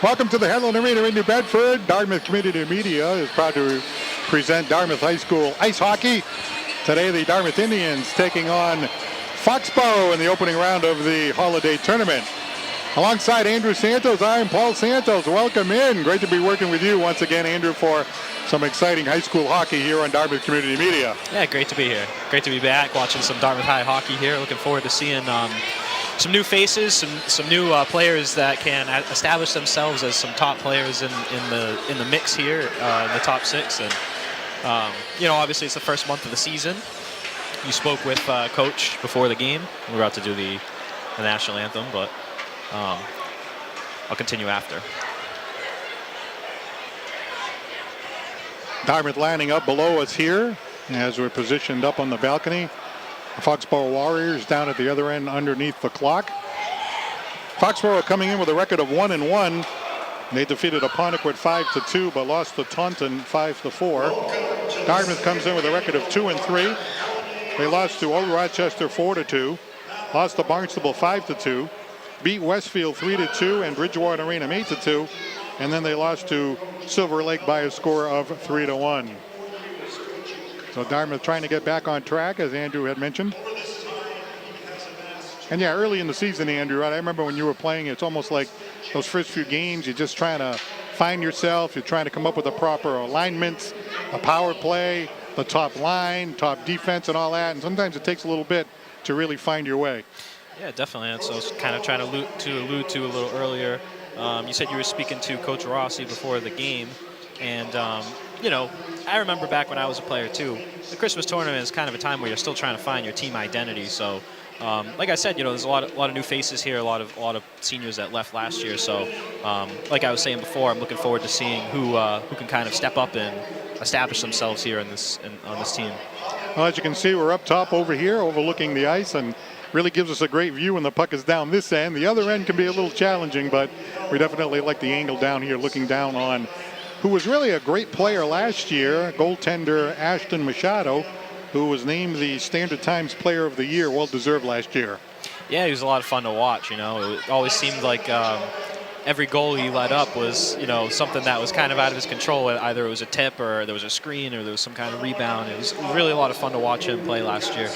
Welcome to the Headland Arena in New Bedford. Dartmouth Community Media is proud to present Dartmouth High School ice hockey. Today, the Dartmouth Indians taking on Foxborough in the opening round of the holiday tournament. Alongside Andrew Santos, I am Paul Santos. Welcome in. Great to be working with you once again, Andrew, for some exciting high school hockey here on Dartmouth Community Media. Yeah, great to be here. Great to be back watching some Dartmouth High hockey here. Looking forward to seeing some new faces, some new players that can establish themselves as some top players in the mix here in the top six. And obviously it's the first month of the season. You spoke with Coach before the game. We're about to do the national anthem, but I'll continue after. Dartmouth lining up below us here as we're positioned up on the balcony. The Foxborough Warriors down at the other end underneath the clock. Foxborough coming in with a record of 1-1. They defeated Apponequet 5-2, but lost to Taunton 5-4. Dartmouth comes in with a record of 2-3. They lost to Old Rochester 4-2, lost to Barnstable 5-2, beat Westfield 3-2 and Bridgewater Raynham 8-2, and then they lost to Silver Lake by a score of 3-1. So Dartmouth trying to get back on track, as Andrew had mentioned. And yeah, early in the season, Andrew, I remember when you were playing, it's almost like those first few games, you're just trying to find yourself. You're trying to come up with the proper alignments, the power play, the top line, top defense, and all that. And sometimes it takes a little bit to really find your way. Yeah, definitely. That's what I was kind of trying to allude to a little earlier. You said you were speaking to Coach Rossi before the game. And, I remember back when I was a player, too. The Christmas tournament is kind of a time where you're still trying to find your team identity. So, like I said, there's a lot of new faces here, a lot of seniors that left last year. So, like I was saying before, I'm looking forward to seeing who can kind of step up and establish themselves here on this team. Well, as you can see, we're up top over here, overlooking the ice, and really gives us a great view when the puck is down this end. The other end can be a little challenging, but we definitely like the angle down here, looking down on who was really a great player last year, goaltender Ashton Machado, who was named the Standard Times Player of the Year, well-deserved last year. Yeah, he was a lot of fun to watch. It always seemed like every goal he let up was, something that was kind of out of his control. Either it was a tip or there was a screen or there was some kind of rebound. It was really a lot of fun to watch him play last year.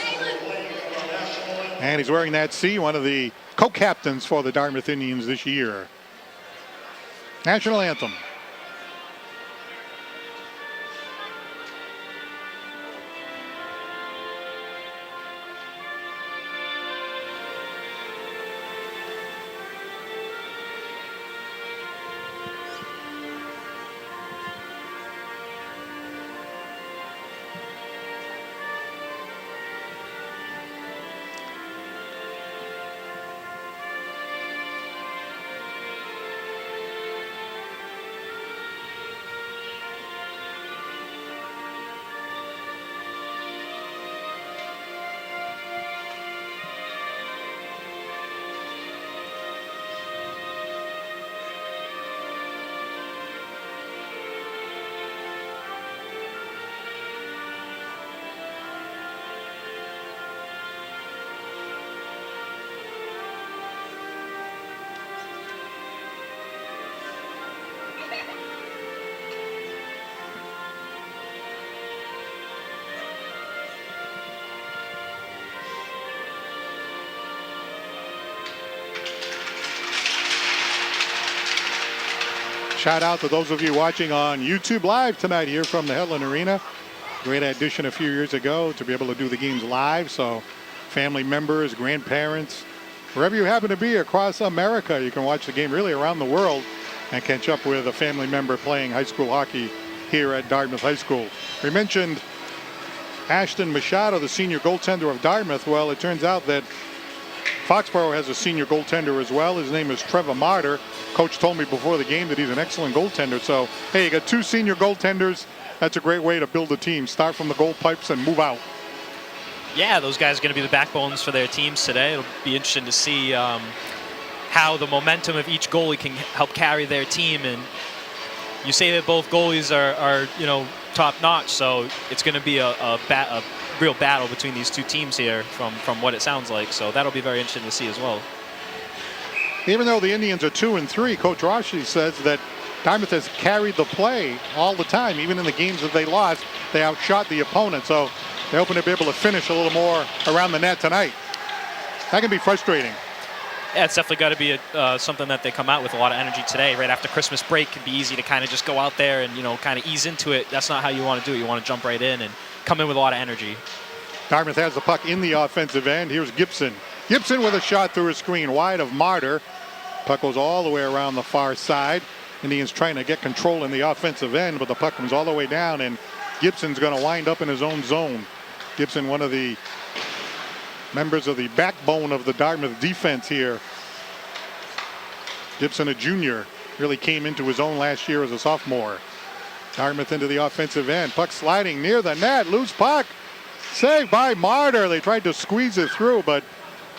And he's wearing that C, one of the co-captains for the Dartmouth Indians this year. National anthem. Shout out to those of you watching on YouTube Live tonight here from the Headland Arena. Great addition a few years ago to be able to do the games live. So family members, grandparents, wherever you happen to be across America, you can watch the game really around the world and catch up with a family member playing high school hockey here at Dartmouth High School. We mentioned Ashton Machado, the senior goaltender of Dartmouth. Well, it turns out that Foxborough has a senior goaltender as well. His name is Trevor Martyr. Coach told me before the game that he's an excellent goaltender. So, hey, you got two senior goaltenders. That's a great way to build a team. Start from the goal pipes and move out. Yeah, those guys are going to be the backbones for their teams today. It'll be interesting to see how the momentum of each goalie can help carry their team. And you say that both goalies are top notch, so it's going to be a real battle between these two teams here from what it sounds like. So that'll be very interesting to see as well. even though the Indians are 2-3, Coach Rossi says that Dartmouth has carried the play all the time. Even in the games that they lost, they outshot the opponent. So they're hoping to be able to finish a little more around the net tonight. That can be frustrating. Yeah, it's definitely got to be something that they come out with a lot of energy today. Right after Christmas break, it can be easy to kind of just go out there and, kind of ease into it. That's not how you want to do it. You want to jump right in and come in with a lot of energy. Dartmouth has the puck in the offensive end. Here's Gibson. Gibson with a shot through a screen wide of Martyr. Puck goes all the way around the far side. Indians trying to get control in the offensive end, but the puck comes all the way down, and Gibson's going to wind up in his own zone. Gibson, one of the members of the backbone of the Dartmouth defense here. Gibson, a junior, really came into his own last year as a sophomore. Dartmouth into the offensive end. Puck sliding near the net. Loose puck. Saved by Martyr. They tried to squeeze it through, but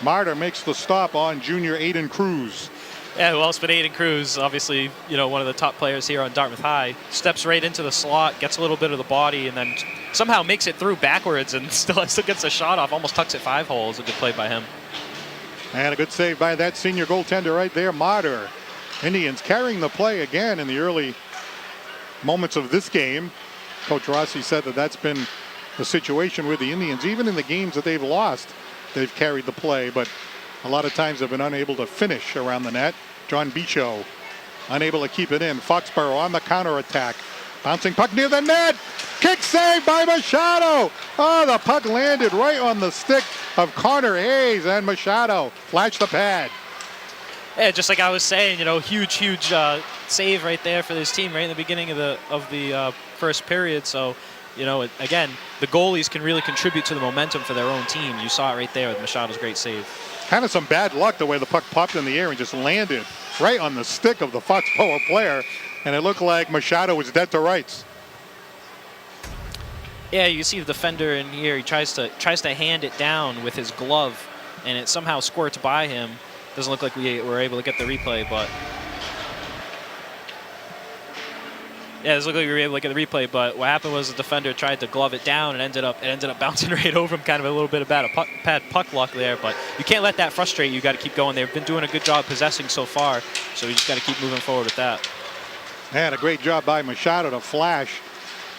Martyr makes the stop on junior Aiden Cruz. Yeah, who else but Aiden Cruz? Obviously, one of the top players here on Dartmouth High. Steps right into the slot, gets a little bit of the body, and then somehow makes it through backwards and still gets a shot off. Almost tucks it 5 holes. A good play by him. And a good save by that senior goaltender right there, Martyr. Indians carrying the play again in the early moments of this game. Coach Rossi said that that's been the situation with the Indians. Even in the games that they've lost, they've carried the play, but a lot of times they've been unable to finish around the net. John Bicho unable to keep it in. Foxborough on the counterattack. Bouncing puck near the net. Kick save by Machado. Oh, the puck landed right on the stick of Connor Hayes, and Machado flashed the pad. Yeah, just like I was saying, huge save right there for this team right in the beginning of the first period. So, again, the goalies can really contribute to the momentum for their own team. You saw it right there with Machado's great save. Kind of some bad luck the way the puck popped in the air and just landed right on the stick of the Foxborough player, and it looked like Machado was dead to rights. Yeah, you see the defender in here. He tries to hand it down with his glove, and it somehow squirts by him. Doesn't look like we were able to get the replay, but yeah, it doesn't look like we were able to get the replay. But what happened was the defender tried to glove it down, and ended up bouncing right over him. Kind of a little bit of bad puck luck there, but you can't let that frustrate you. You got to keep going. They've been doing a good job possessing so far, so you just got to keep moving forward with that. And a great job by Machado to flash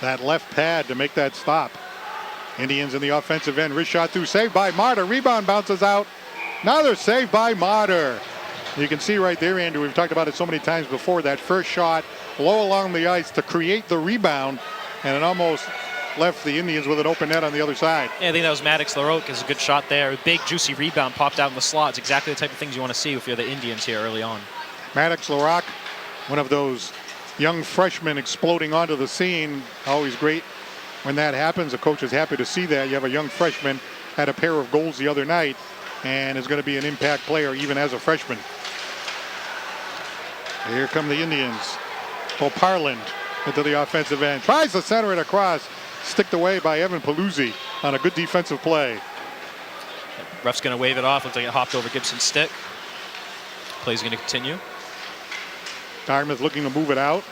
that left pad to make that stop. Indians in the offensive end. Wrist shot through, saved by Martyr. Rebound bounces out. Another save by Martyr. You can see right there, Andrew, we've talked about it so many times before, that first shot low along the ice to create the rebound, and it almost left the Indians with an open net on the other side. Yeah, I think that was Maddox LaRoque. Is a good shot there. Big, juicy rebound popped out in the slot. It's exactly the type of things you want to see if you're the Indians here early on. Maddox LaRoque, one of those young freshmen exploding onto the scene. Always great when that happens. The coach is happy to see that. You have a young freshman, had a pair of goals the other night, and is going to be an impact player even as a freshman. Here come the Indians. Poparland into the offensive end. Tries to center it across. Sticked away by Evan Paluzzi on a good defensive play. Ref's going to wave it off. Looks like it hopped over Gibson's stick. Play's going to continue. Dartmouth looking to move it out.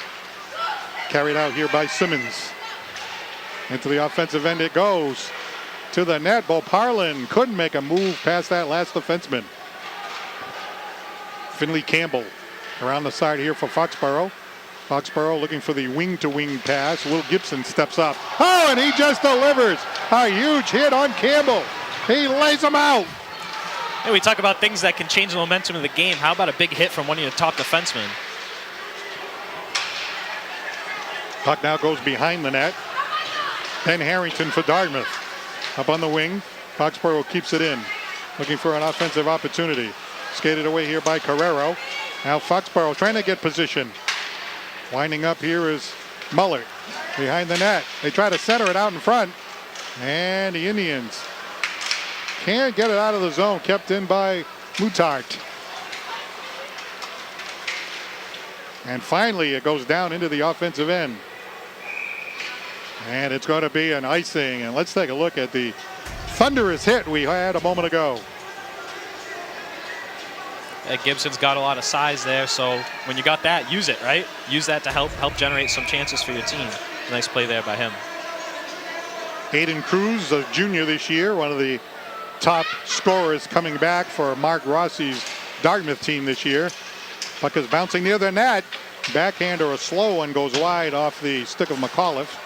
Carried out here by Simmons. Into the offensive end it goes. To the net. Poparland couldn't make a move past that last defenseman. Finley Campbell around the side here for Foxborough. Foxborough looking for the wing-to-wing pass. Will Gibson steps up. Oh, and he just delivers a huge hit on Campbell. He lays him out. Hey, we talk about things that can change the momentum of the game. How about a big hit from one of your top defensemen? Puck now goes behind the net. Ben Harrington for Dartmouth. Up on the wing. Foxborough keeps it in. Looking for an offensive opportunity. Skated away here by Carrero. Now Foxborough trying to get position. Winding up here is Muller behind the net. They try to center it out in front. And the Indians can't get it out of the zone. Kept in by Mutart. And finally it goes down into the offensive end. And it's going to be an icing. And let's take a look at the thunderous hit we had a moment ago. Gibson's got a lot of size there, so when you got that, use it, right? Use that to help generate some chances for your team. Nice play there by him. Aiden Cruz, a junior this year, one of the top scorers coming back for Mark Rossi's Dartmouth team this year. Puck is bouncing near the net. Backhand or a slow one goes wide off the stick of McAuliffe.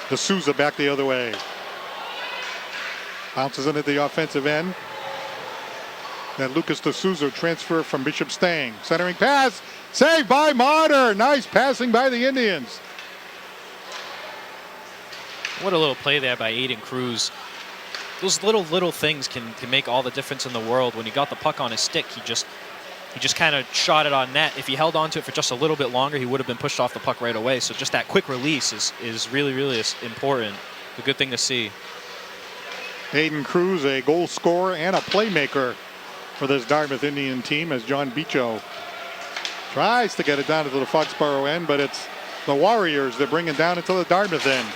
D'Souza back the other way. Bounces in at the offensive end. Then Lucas D'Souza transfer from Bishop Stang. Centering pass. Saved by Martyr. Nice passing by the Indians. What a little play there by Aiden Cruz. Those little things can make all the difference in the world. When he got the puck on his stick, he just kind of shot it on net. If he held on to it for just a little bit longer, he would have been pushed off the puck right away. So just that quick release is really important. A good thing to see. Aiden Cruz, a goal scorer and a playmaker for this Dartmouth Indian team, as John Bicho tries to get it down to the Foxborough end, but it's the Warriors that bring it down into the Dartmouth end.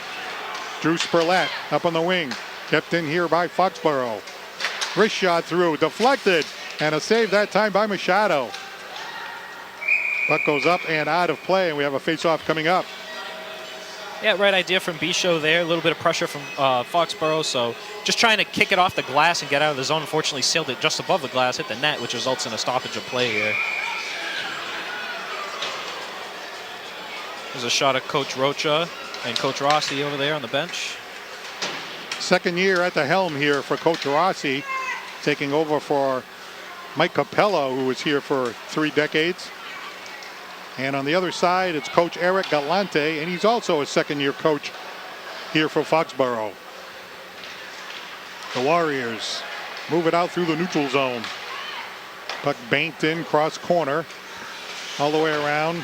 Drew Spurlett up on the wing, kept in here by Foxborough. Wrist shot through, deflected, and a save that time by Machado. Puck goes up and out of play, and we have a face-off coming up. Yeah, right idea from Bicho there. A little bit of pressure from Foxborough, so just trying to kick it off the glass and get out of the zone. Unfortunately, sailed it just above the glass, hit the net, which results in a stoppage of play here. There's a shot of Coach Rocha and Coach Rossi over there on the bench. Second year at the helm here for Coach Rossi, taking over for Mike Capello, who was here for 3 decades. And on the other side, it's Coach Eric Galante, and he's also a second-year coach here for Foxborough. The Warriors move it out through the neutral zone. Puck banked in, cross corner, all the way around.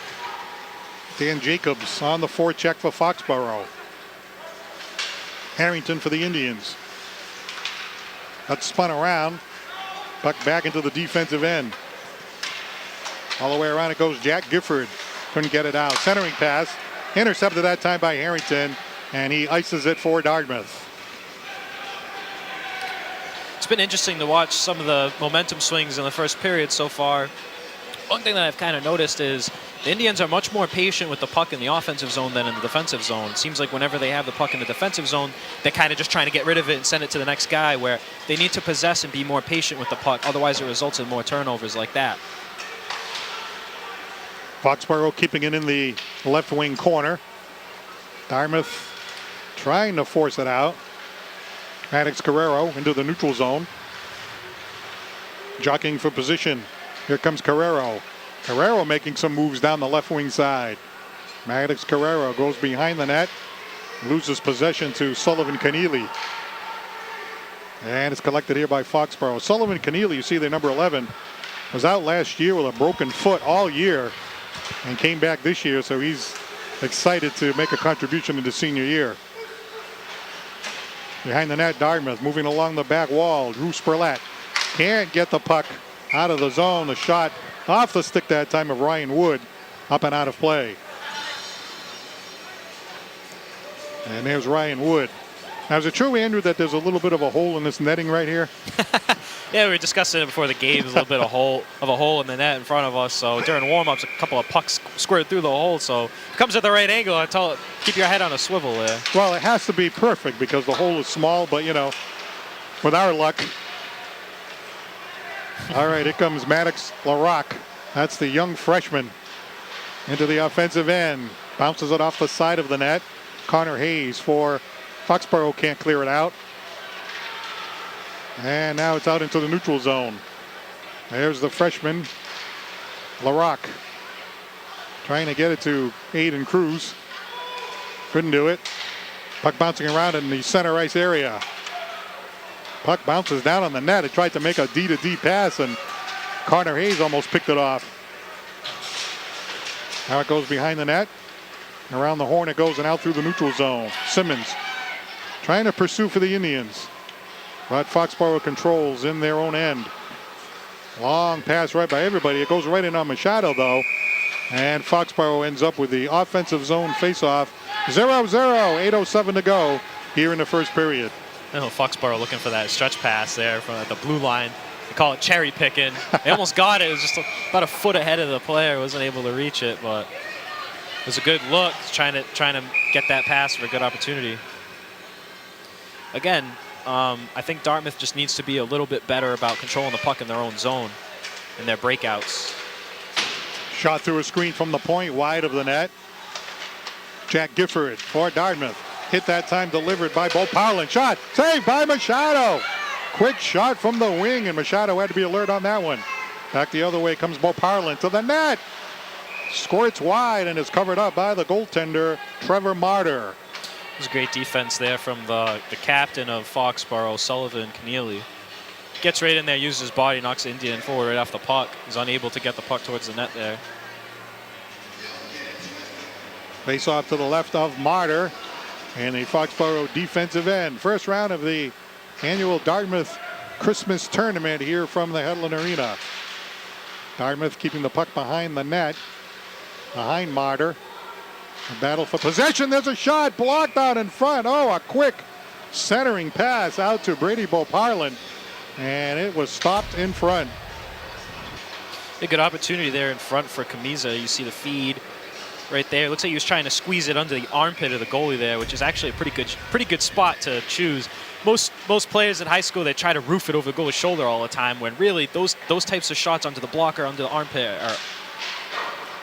Dan Jacobs on the forecheck for Foxborough. Harrington for the Indians. That's spun around. Puck back into the defensive end. All the way around it goes Jack Gifford. Couldn't get it out. Centering pass. Intercepted that time by Harrington. And he ices it for Dartmouth. It's been interesting to watch some of the momentum swings in the first period so far. One thing that I've kind of noticed is the Indians are much more patient with the puck in the offensive zone than in the defensive zone. It seems like whenever they have the puck in the defensive zone, they're kind of just trying to get rid of it and send it to the next guy, where they need to possess and be more patient with the puck. Otherwise, it results in more turnovers like that. Foxborough keeping it in the left wing corner. Dartmouth trying to force it out. Maddox Carrero into the neutral zone. Jockeying for position. Here comes Carrero. Carrero making some moves down the left wing side. Maddox Carrero goes behind the net. Loses possession to Sullivan Keneally. And it's collected here by Foxborough. Sullivan Keneally, you see the number 11, was out last year with a broken foot all year and came back this year, so he's excited to make a contribution in the senior year. Behind the net, Dartmouth moving along the back wall. Drew Spurlett can't get the puck out of the zone. The shot off the stick that time of Ryan Wood, up and out of play. And there's Ryan Wood. Now, is it true, Andrew, that there's a little bit of a hole in this netting right here? Yeah, we were discussing it before the game. There's a little bit of a hole in the net in front of us. So during warm-ups, a couple of pucks squirted through the hole. So it comes at the right angle. I tell it, keep your head on a swivel there. Well, it has to be perfect because the hole is small, but, you know, with our luck. All right, here comes Maddox LaRocque. That's the young freshman into the offensive end. Bounces it off the side of the net. Connor Hayes for Foxborough can't clear it out. And now it's out into the neutral zone. There's the freshman, LaRocque. Trying to get it to Aiden Cruz. Couldn't do it. Puck bouncing around in the center ice area. Puck bounces down on the net. It tried to make a D-to-D pass, and Connor Hayes almost picked it off. Now it goes behind the net. Around the horn it goes and out through the neutral zone. Simmons trying to pursue for the Indians. But Foxborough controls in their own end. Long pass right by everybody. It goes right in on Machado, though. And Foxborough ends up with the offensive zone faceoff. 0-0, 8:07 to go here in the first period. I know Foxborough looking for that stretch pass there from the blue line. They call it cherry picking. They almost got it. It was just about a foot ahead of the player. Wasn't able to reach it, but it was a good look. Trying to get that pass for a good opportunity. Again, I think Dartmouth just needs to be a little bit better about controlling the puck in their own zone. in their breakouts. Shot through a screen from the point, wide of the net. Jack Gifford for Dartmouth. Hit that time, delivered by Bo Parlin. Shot, saved by Machado. Quick shot from the wing, and Machado had to be alert on that one. Back the other way comes Bo Parlin to the net. Squirts wide and is covered up by the goaltender, Trevor Martyr. It was great defense there from the captain of Foxborough, Sullivan Keneally. Gets right in there, uses his body, knocks the Indian forward right off the puck. He's unable to get the puck towards the net there. Face off to the left of Martyr and the Foxborough defensive end. First round of the annual Dartmouth Christmas tournament here from the Hedlund Arena. Dartmouth keeping the puck behind the net, behind Martyr. A battle for possession. There's a shot blocked out in front. Oh, a quick centering pass out to Brady Boparlin, and it was stopped in front. A good opportunity there in front for Kamiza. You see the feed right there. It looks like he was trying to squeeze it under the armpit of the goalie there, which is actually a pretty good spot to choose. Most players in high school, they try to roof it over the goalie's shoulder all the time, when really those types of shots onto the blocker, under the armpit, are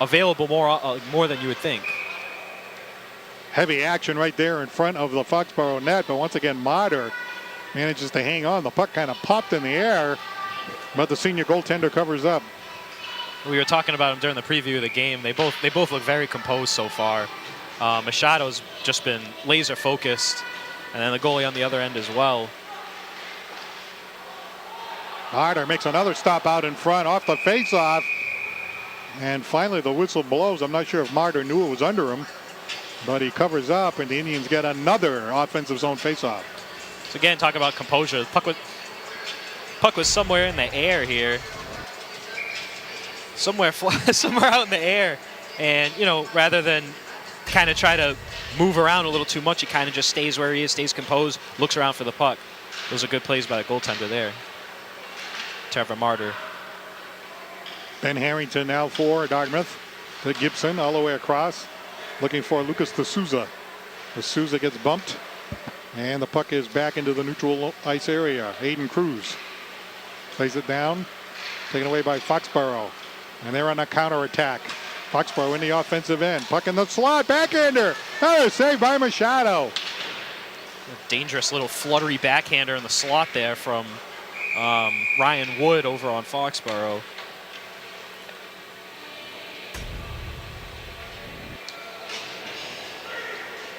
available more than you would think. Heavy action right there in front of the Foxborough net, but once again Martyr manages to hang on. The puck kind of popped in the air, but the senior goaltender covers up. We were talking about them during the preview of the game. They both look very composed so far. Machado's just been laser focused, and then the goalie on the other end as well. Martyr makes another stop out in front off the faceoff, and finally the whistle blows. I'm not sure if Martyr knew it was under him, but he covers up, and the Indians get another offensive zone faceoff. So again, talk about composure. The puck was somewhere in the air here. Somewhere out in the air, and rather than kind of try to move around a little too much, he kind of just stays where he is, stays composed, looks around for the puck. Those are good plays by the goaltender there, Trevor Martyr. Ben Harrington now for Dartmouth to Gibson all the way across, looking for Lucas D'Souza. D'Souza gets bumped, and the puck is back into the neutral ice area. Aiden Cruz plays it down, taken away by Foxborough. And they're on a counterattack. Foxborough in the offensive end. Puck in the slot. Backhander. Oh, saved by Machado. A dangerous little fluttery backhander in the slot there from Ryan Wood over on Foxborough.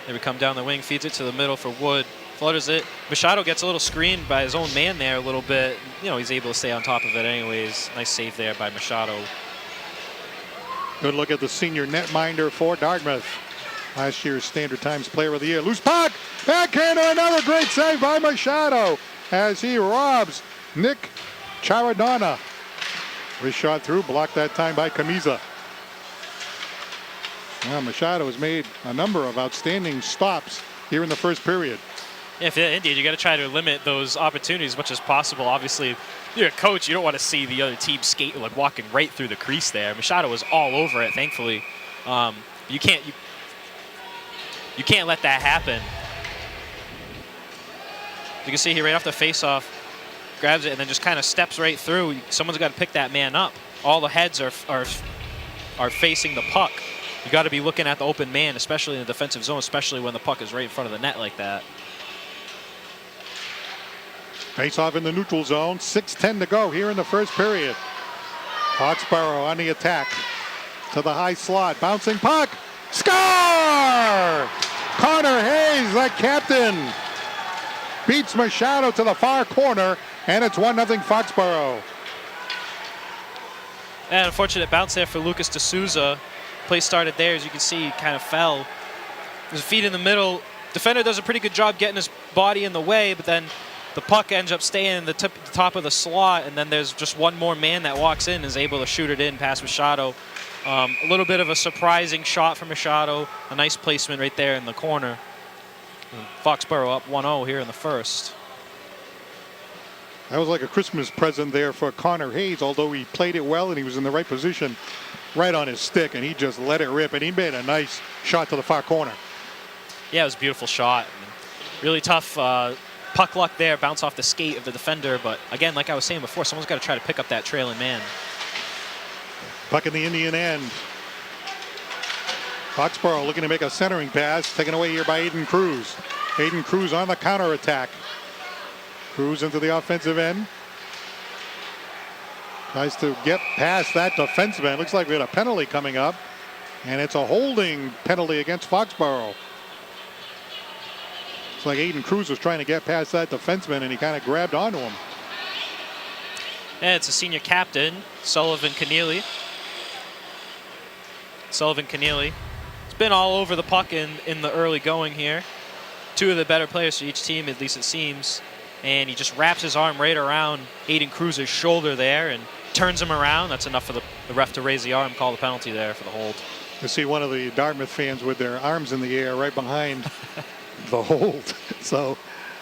There we come down the wing. Feeds it to the middle for Wood. Flutters it. Machado gets a little screened by his own man there a little bit. He's able to stay on top of it anyways. Nice save there by Machado. Good look at the senior netminder for Dartmouth. Last year's Standard Times Player of the Year. Loose puck. Backhander. Another great save by Machado as he robs Nick Charadonna. His shot through. Blocked that time by Kamiza. Well, Machado has made a number of outstanding stops here in the first period. Yeah, if you're Indian, you got to try to limit those opportunities as much as possible. Obviously, if you're a coach, you don't want to see the other team skate walking right through the crease there. Machado was all over it, thankfully. You can't let that happen. You can see here right off the faceoff, grabs it and then just kind of steps right through. Someone's got to pick that man up. All the heads are facing the puck. You got to be looking at the open man, especially in the defensive zone, especially when the puck is right in front of the net like that. Face off in the neutral zone. 6:10 to go here in the first period. Foxborough on the attack to the high slot. Bouncing puck. Score! Connor Hayes, the captain, beats Machado to the far corner, and it's 1-0 Foxborough. And unfortunate bounce there for Lucas D'Souza. Play started there, as you can see, kind of fell. There's a feed in the middle. Defender does a pretty good job getting his body in the way, but then the puck ends up staying in the top of the slot, and then there's just one more man that walks in and is able to shoot it in past Machado. A little bit of a surprising shot from Machado. A nice placement right there in the corner. And Foxborough up 1-0 here in the first. That was like a Christmas present there for Connor Hayes, although he played it well and he was in the right position, right on his stick, and he just let it rip, and he made a nice shot to the far corner. Yeah, it was a beautiful shot. Really tough puck luck there, bounce off the skate of the defender, but again, like I was saying before, someone's got to try to pick up that trailing man. Puck in the Indian end. Foxborough looking to make a centering pass, taken away here by Aiden Cruz. Aiden Cruz on the counterattack. Cruz into the offensive end. Tries to get past that defenseman. Looks like we had a penalty coming up. And it's a holding penalty against Foxborough. It's like Aiden Cruz was trying to get past that defenseman and he kind of grabbed onto him. And it's a senior captain, Sullivan Keneally. It's been all over the puck in the early going here. Two of the better players for each team, at least it seems. And he just wraps his arm right around Aiden Cruz's shoulder there and turns him around. That's enough for the ref to raise the arm, call the penalty there for the hold. You see one of the Dartmouth fans with their arms in the air right behind the hold. So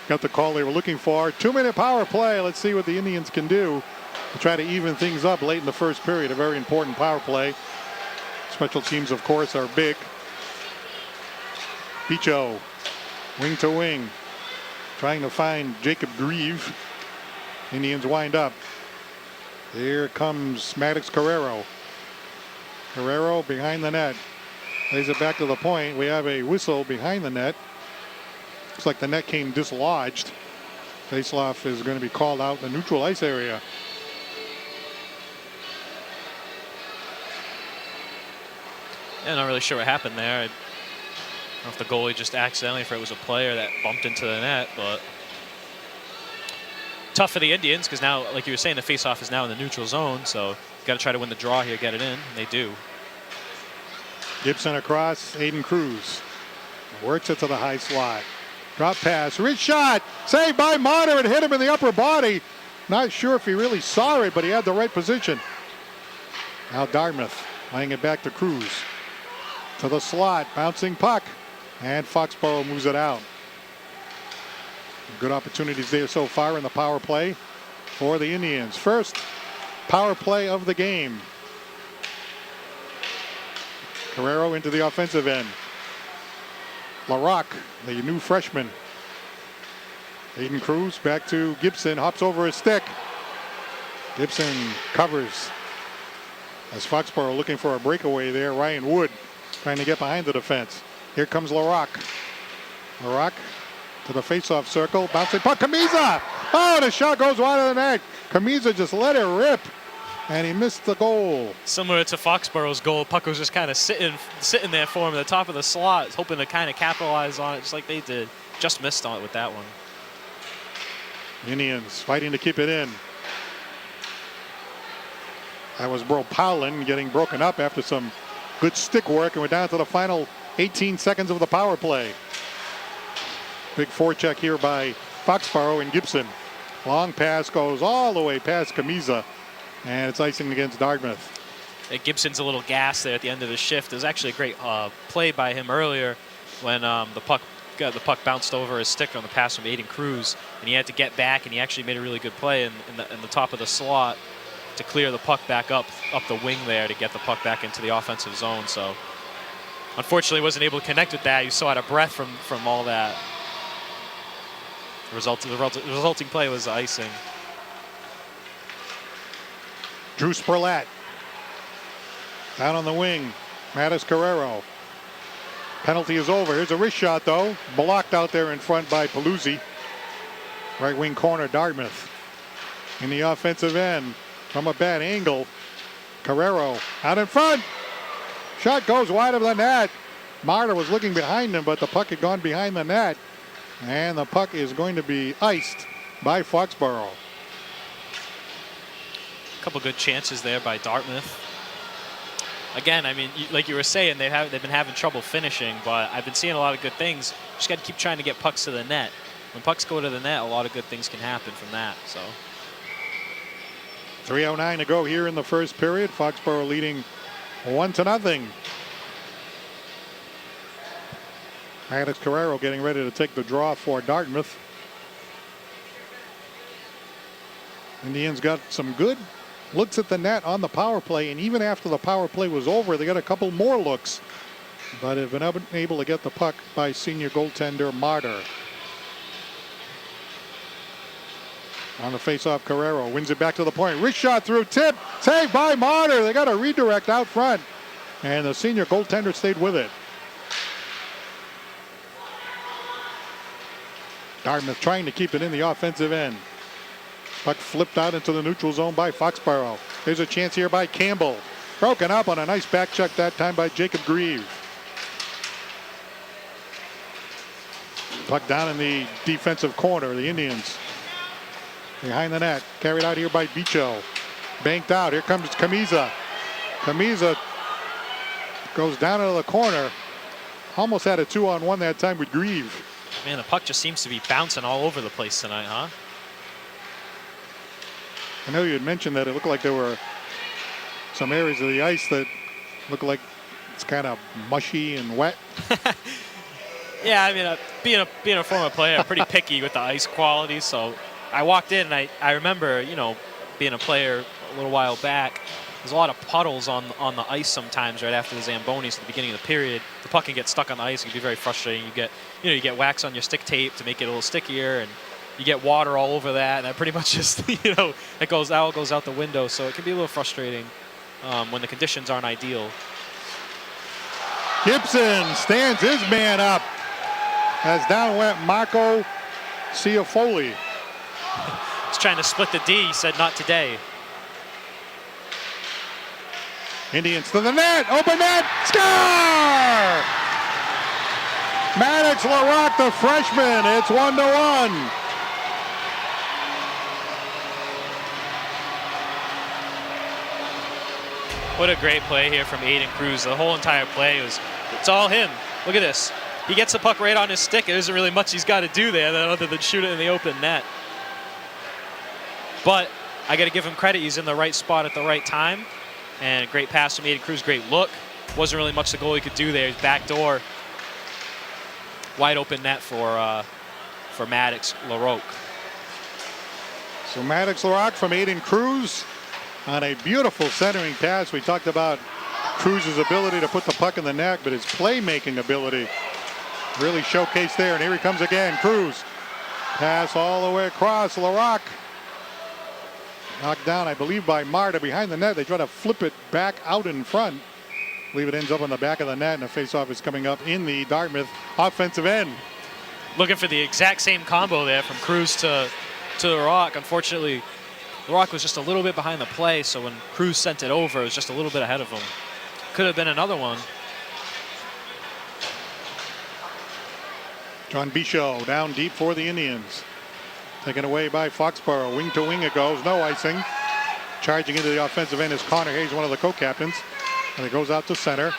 got the call they were looking for. 2-minute power play. Let's see what the Indians can do to try to even things up late in the first period. A very important power play. Special teams, of course, are big. Picho, wing to wing, trying to find Jacob Grieve. Indians wind up. Here comes Maddox Carrero. Carrero behind the net. Lays it back to the point. We have a whistle behind the net. Looks like the net came dislodged. Faceoff is going to be called out in the neutral ice area. Yeah, not really sure what happened there. I don't know if the goalie just accidentally, if it was a player that bumped into the net, but tough for the Indians because now, like you were saying, the faceoff is now in the neutral zone, so got to try to win the draw here, get it in, and they do. Gibson across, Aiden Cruz works it to the high slot. Drop pass, reach shot, saved by Marner. It hit him in the upper body. Not sure if he really saw it, but he had the right position. Now Dartmouth laying it back to Cruz. To the slot, bouncing puck, and Foxborough moves it out. Good opportunities there so far in the power play for the Indians. First power play of the game. Carrero into the offensive end. LaRocque, the new freshman. Aiden Cruz back to Gibson, hops over his stick. Gibson covers as Foxborough looking for a breakaway there. Ryan Wood trying to get behind the defense. Here comes LaRocque. LaRocque to the faceoff circle, bouncing puck, Kamiza! Oh, the shot goes wide of the net. Kamiza just let it rip, and he missed the goal. Similar to Foxborough's goal, puck was just kind of sitting there for him at the top of the slot, hoping to kind of capitalize on it just like they did. Just missed on it with that one. Indians fighting to keep it in. That was Bro Powlin getting broken up after some good stick work, and we're down to the final 18 seconds of the power play. Big forecheck here by Foxborough and Gibson. Long pass goes all the way past Kamiza, and it's icing against Dartmouth. Gibson's a little gassed there at the end of the shift. It was actually a great play by him earlier when the puck bounced over his stick on the pass from Aiden Cruz, and he had to get back, and he actually made a really good play in the top of the slot to clear the puck back up the wing there to get the puck back into the offensive zone. So unfortunately wasn't able to connect with that. He was so out of breath from all that. The resulting play was icing. Drew Spurlat down on the wing. Mattis Carrero. Penalty is over. Here's a wrist shot, though. Blocked out there in front by Paluzzi. Right wing corner, Dartmouth. In the offensive end, from a bad angle, Carrero out in front. Shot goes wide of the net. Marta was looking behind him, but the puck had gone behind the net. And the puck is going to be iced by Foxborough. A couple good chances there by Dartmouth. Again, I mean, like you were saying, they've been having trouble finishing, but I've been seeing a lot of good things. Just got to keep trying to get pucks to the net. When pucks go to the net, a lot of good things can happen from that. So 3:09 to go here in the first period. Foxborough leading 1-0. Alex Carrero getting ready to take the draw for Dartmouth. Indians got some good looks at the net on the power play, and even after the power play was over, they got a couple more looks, but have been able to get the puck by senior goaltender Martyr. On the face-off, Carrero wins it back to the point. Wrist shot through, tip, saved by Martyr. They got a redirect out front. And the senior goaltender stayed with it. Dartmouth trying to keep it in the offensive end. Puck flipped out into the neutral zone by Foxborough. There's a chance here by Campbell. Broken up on a nice back check that time by Jacob Grieve. Puck down in the defensive corner, the Indians. Behind the net, carried out here by Bicho. Banked out, here comes Camiza. Camiza goes down into the corner. Almost had a 2-on-1 that time with Grieve. Man, the puck just seems to be bouncing all over the place tonight, huh? I know you had mentioned that it looked like there were some areas of the ice that look like it's kind of mushy and wet. Yeah, I mean, being a former player, I'm pretty picky with the ice quality. So I walked in and I remember, you know, being a player a little while back. There's a lot of puddles on the ice sometimes right after the Zambonis at the beginning of the period. The puck can get stuck on the ice. It can be very frustrating. You get wax on your stick tape to make it a little stickier, and you get water all over that, and that pretty much just, it goes out the window. So it can be a little frustrating when the conditions aren't ideal. Gibson stands his man up as down went Marco Ciafoli. He's trying to split the D. He said, "Not today." Indians to the net, open net, score! Maddox LaRock, the freshman, it's 1-1. What a great play here from Aiden Cruz. The whole entire play it's all him. Look at this. He gets the puck right on his stick. There isn't really much he's got to do there other than shoot it in the open net. But I got to give him credit. He's in the right spot at the right time. And a great pass from Aiden Cruz, great look. Wasn't really much the goalie could do there. His back door, wide open net for Maddox LaRoque. So Maddox LaRoque from Aiden Cruz on a beautiful centering pass. We talked about Cruz's ability to put the puck in the net, but his playmaking ability really showcased there. And here he comes again. Cruz, pass all the way across. LaRoque knocked down, I believe, by Marta behind the net. They try to flip it back out in front. I believe it ends up on the back of the net, and the faceoff is coming up in the Dartmouth offensive end. Looking for the exact same combo there from Cruz to LaRoque. Unfortunately, LaRoque was just a little bit behind the play, so when Cruz sent it over, it was just a little bit ahead of him. Could have been another one. John Bichot down deep for the Indians. Taken away by Foxborough. Wing to wing it goes. No icing. Charging into the offensive end is Connor Hayes, one of the co-captains. And it goes out to center.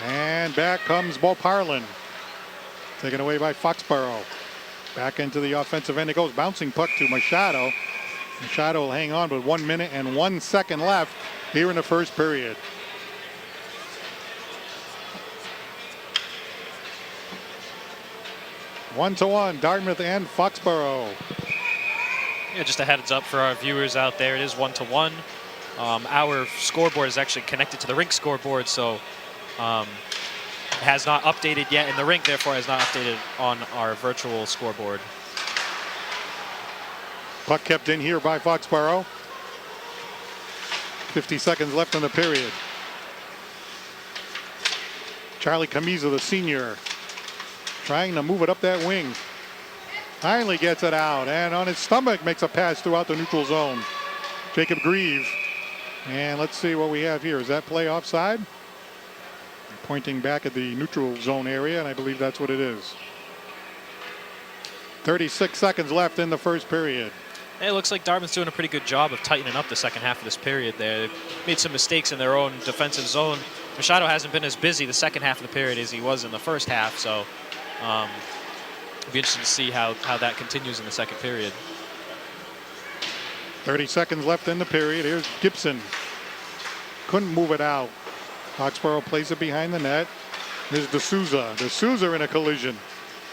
And back comes Bo Parlin. Taken away by Foxborough. Back into the offensive end it goes. Bouncing puck to Machado. Machado will hang on with 1 minute and 1 second left here in the first period. One to one, Dartmouth and Foxborough. Yeah, just a heads up for our viewers out there. It is 1-1. Our scoreboard is actually connected to the rink scoreboard, so it has not updated yet in the rink, therefore has not updated on our virtual scoreboard. Puck kept in here by Foxborough. 50 seconds left in the period. Charlie Camiza, the senior, trying to move it up that wing. Finally gets it out, and on his stomach makes a pass throughout the neutral zone. Jacob Grieve. And let's see what we have here. Is that play offside? Pointing back at the neutral zone area, and I believe that's what it is. 36 seconds left in the first period. It looks like Dartmouth's doing a pretty good job of tightening up the second half of this period there. They've made some mistakes in their own defensive zone. Machado hasn't been as busy the second half of the period as he was in the first half, so it'll be interesting to see how that continues in the second period. 30 seconds left in the period. Here's Gibson. Couldn't move it out. Foxborough plays it behind the net. Here's D'Souza. D'Souza in a collision.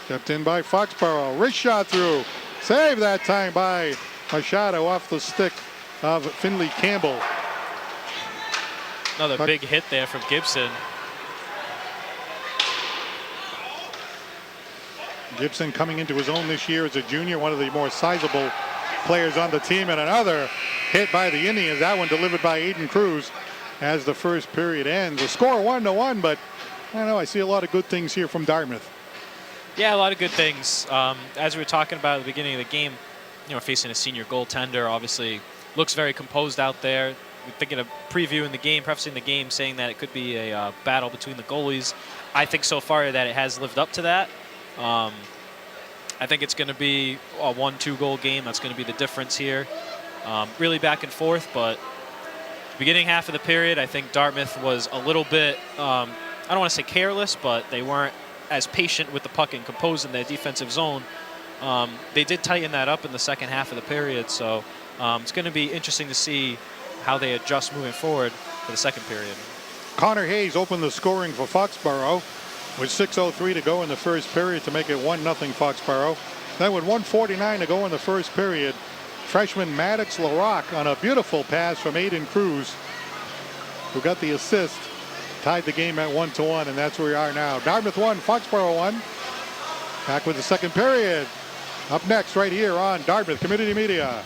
Kept in by Foxborough. Wrist shot through. Save that time by Machado off the stick of Finley Campbell. Another big hit there from Gibson. Gibson coming into his own this year as a junior, one of the more sizable players on the team, and another hit by the Indians. That one delivered by Aiden Cruz as the first period ends. The score 1-1, but I don't know. I see a lot of good things here from Dartmouth. Yeah, a lot of good things. As we were talking about at the beginning of the game, facing a senior goaltender, obviously looks very composed out there. We're thinking of previewing the game, prefacing the game, saying that it could be a battle between the goalies. I think so far that it has lived up to that. I think it's going to be a 1-2 goal game. That's going to be the difference here. Really back and forth, but beginning half of the period, I think Dartmouth was a little bit, I don't want to say careless, but they weren't as patient with the puck and composed in their defensive zone. They did tighten that up in the second half of the period, so it's going to be interesting to see how they adjust moving forward for the second period. Connor Hayes opened the scoring for Foxborough with 6:03 to go in the first period to make it 1-0 Foxborough. Then with 1:49 to go in the first period, freshman Maddox LaRock on a beautiful pass from Aiden Cruz, who got the assist, tied the game at 1-1, and that's where we are now. Dartmouth 1, Foxborough 1. Back with the second period. Up next right here on Dartmouth Community Media.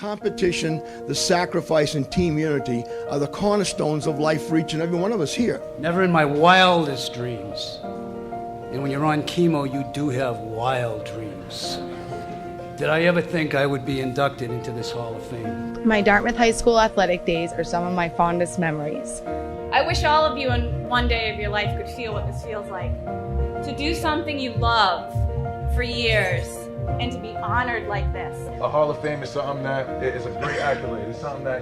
competition, the sacrifice, and team unity are the cornerstones of life for each and every one of us here. Never in my wildest dreams. And when you're on chemo, you do have wild dreams. Did I ever think I would be inducted into this Hall of Fame? My Dartmouth High School athletic days are some of my fondest memories. I wish all of you in one day of your life could feel what this feels like. To do something you love for years and to be honored like this. A Hall of Fame is something that is a great accolade. It's something that,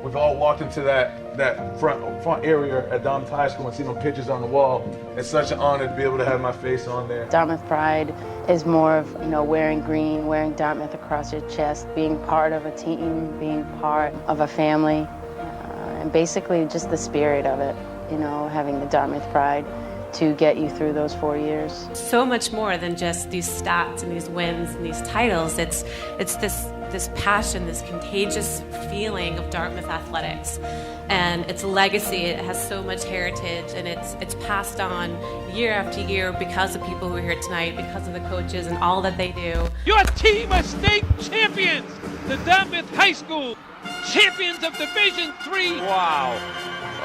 we've all walked into that front area at Dartmouth High School and seen them pictures on the wall. It's such an honor to be able to have my face on there. Dartmouth Pride is more of, wearing green, wearing Dartmouth across your chest, being part of a team, being part of a family, and basically just the spirit of it, having the Dartmouth Pride to get you through those 4 years. So much more than just these stats and these wins and these titles. It's this passion, this contagious feeling of Dartmouth athletics. And its legacy, it has so much heritage, and it's passed on year after year because of people who are here tonight, because of the coaches and all that they do. Your team of state champions, the Dartmouth High School champions of Division III. Wow.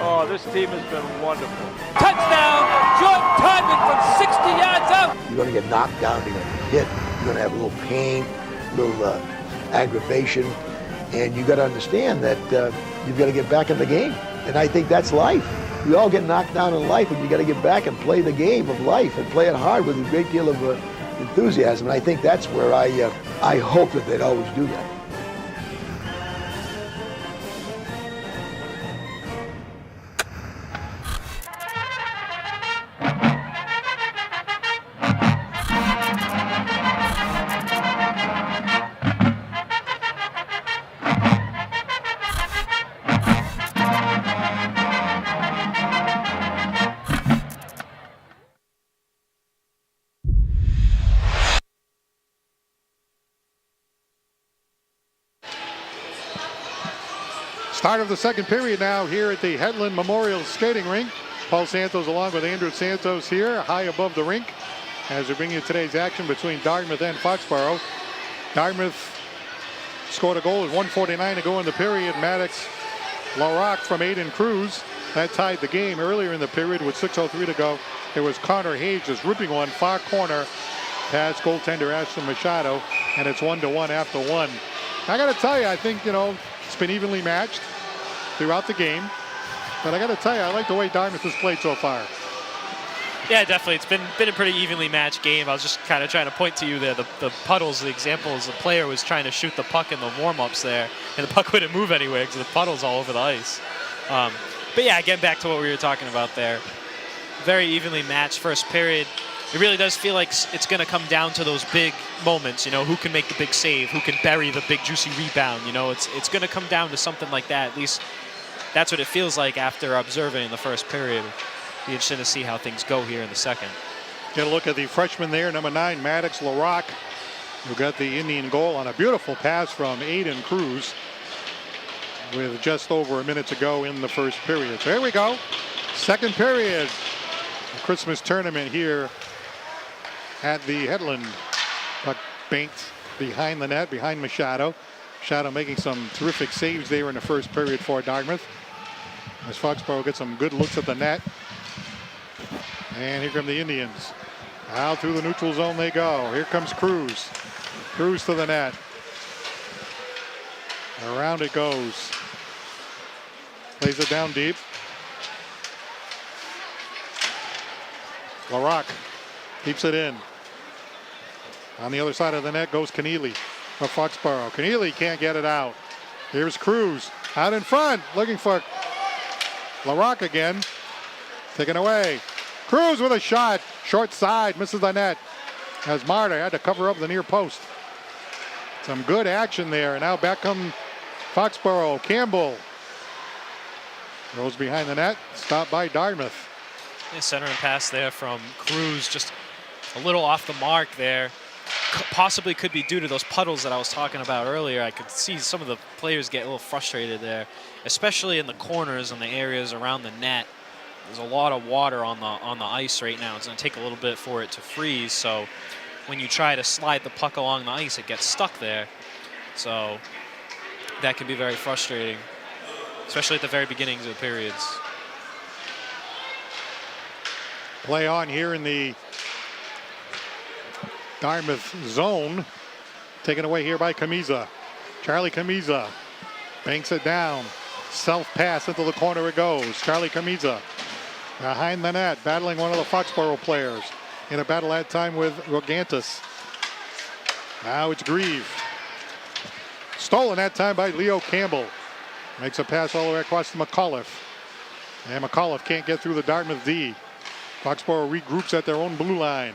Oh, this team has been wonderful. Touchdown, Jordan Todman from 60 yards out. You're going to get knocked down, you're going to get hit, you're going to have a little pain, a little aggravation, and you got to understand that you've got to get back in the game. And I think that's life. We all get knocked down in life, and you got to get back and play the game of life and play it hard with a great deal of enthusiasm. And I think that's where I hope that they'd always do that. Start of the second period now here at the Headland Memorial Skating Rink. Paul Santos along with Andrew Santos here high above the rink as we bring you today's action between Dartmouth and Foxborough. Dartmouth scored a goal with 1:49 to go in the period. Maddox LaRock from Aiden Cruz. That tied the game earlier in the period with 6:03 to go. It was Connor Hayes just ripping one far corner past goaltender Ashton Machado, and it's 1-1 after one. I got to tell you, I think, it's been evenly matched throughout the game. But I got to tell you, I like the way Dartmouth has played so far. Yeah, definitely. It's been a pretty evenly matched game. I was just kind of trying to point to you there. The puddles, the examples, the player was trying to shoot the puck in the warm-ups there, and the puck wouldn't move anywhere because the puddle's all over the ice. But yeah, getting back to what we were talking about there. Very evenly matched first period. It really does feel like it's going to come down to those big moments, who can make the big save, who can bury the big juicy rebound. It's going to come down to something like that. At least that's what it feels like after observing the first period. Be interesting to see how things go here in the second. Get a look at the freshman there, number 9, Maddox LaRock, who got the Indian goal on a beautiful pass from Aiden Cruz with just over a minute to go in the first period. So here we go. Second period. The Christmas tournament here at the Headland. Puck banked behind the net, behind Machado. Machado making some terrific saves there in the first period for Dartmouth. As Foxborough gets some good looks at the net. And here come the Indians. Out through the neutral zone they go. Here comes Cruz. Cruz to the net. Around it goes. Plays it down deep. LaRock keeps it in. On the other side of the net goes Keneally of Foxborough. Keneally can't get it out. Here's Cruz out in front, looking for LaRock again. Taken away. Cruz with a shot. Short side, misses the net. As Marta had to cover up the near post. Some good action there. And now back come Foxborough. Campbell goes behind the net. Stopped by Dartmouth. Center and pass there from Cruz, just a little off the mark there. Possibly could be due to those puddles that I was talking about earlier. I could see some of the players get a little frustrated there, especially in the corners and the areas around the net. There's a lot of water on the ice right now. It's going to take a little bit for it to freeze. So when you try to slide the puck along the ice, it gets stuck there. So that can be very frustrating, especially at the very beginnings of periods. Play on here in the Dartmouth zone. Taken away here by Camiza. Charlie Camiza banks it down. Self-pass into the corner it goes. Charlie Camiza behind the net, battling one of the Foxborough players in a battle that time with Rogantis. Now it's Grieve. Stolen that time by Leo Campbell. Makes a pass all the way across to McAuliffe. And McAuliffe can't get through the Dartmouth D. Foxborough regroups at their own blue line.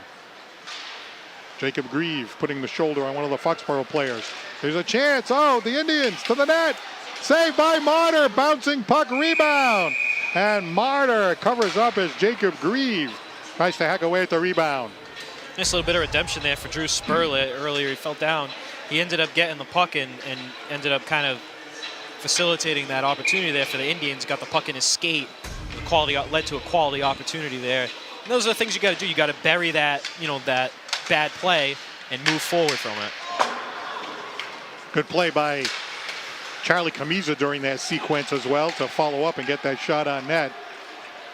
Jacob Grieve putting the shoulder on one of the Foxborough players. There's a chance. Oh, the Indians to the net. Saved by Martyr. Bouncing puck rebound. And Martyr covers up as Jacob Grieve tries to hack away at the rebound. Nice little bit of redemption there for Drew Spurlett. Earlier he fell down. He ended up getting the puck and ended up kind of facilitating that opportunity there for the Indians. Got the puck in his skate. The quality led to a quality opportunity there. And those are the things you got to do. You got to bury that, that bad play and move forward from it. Good play by Charlie Camiza during that sequence as well to follow up and get that shot on net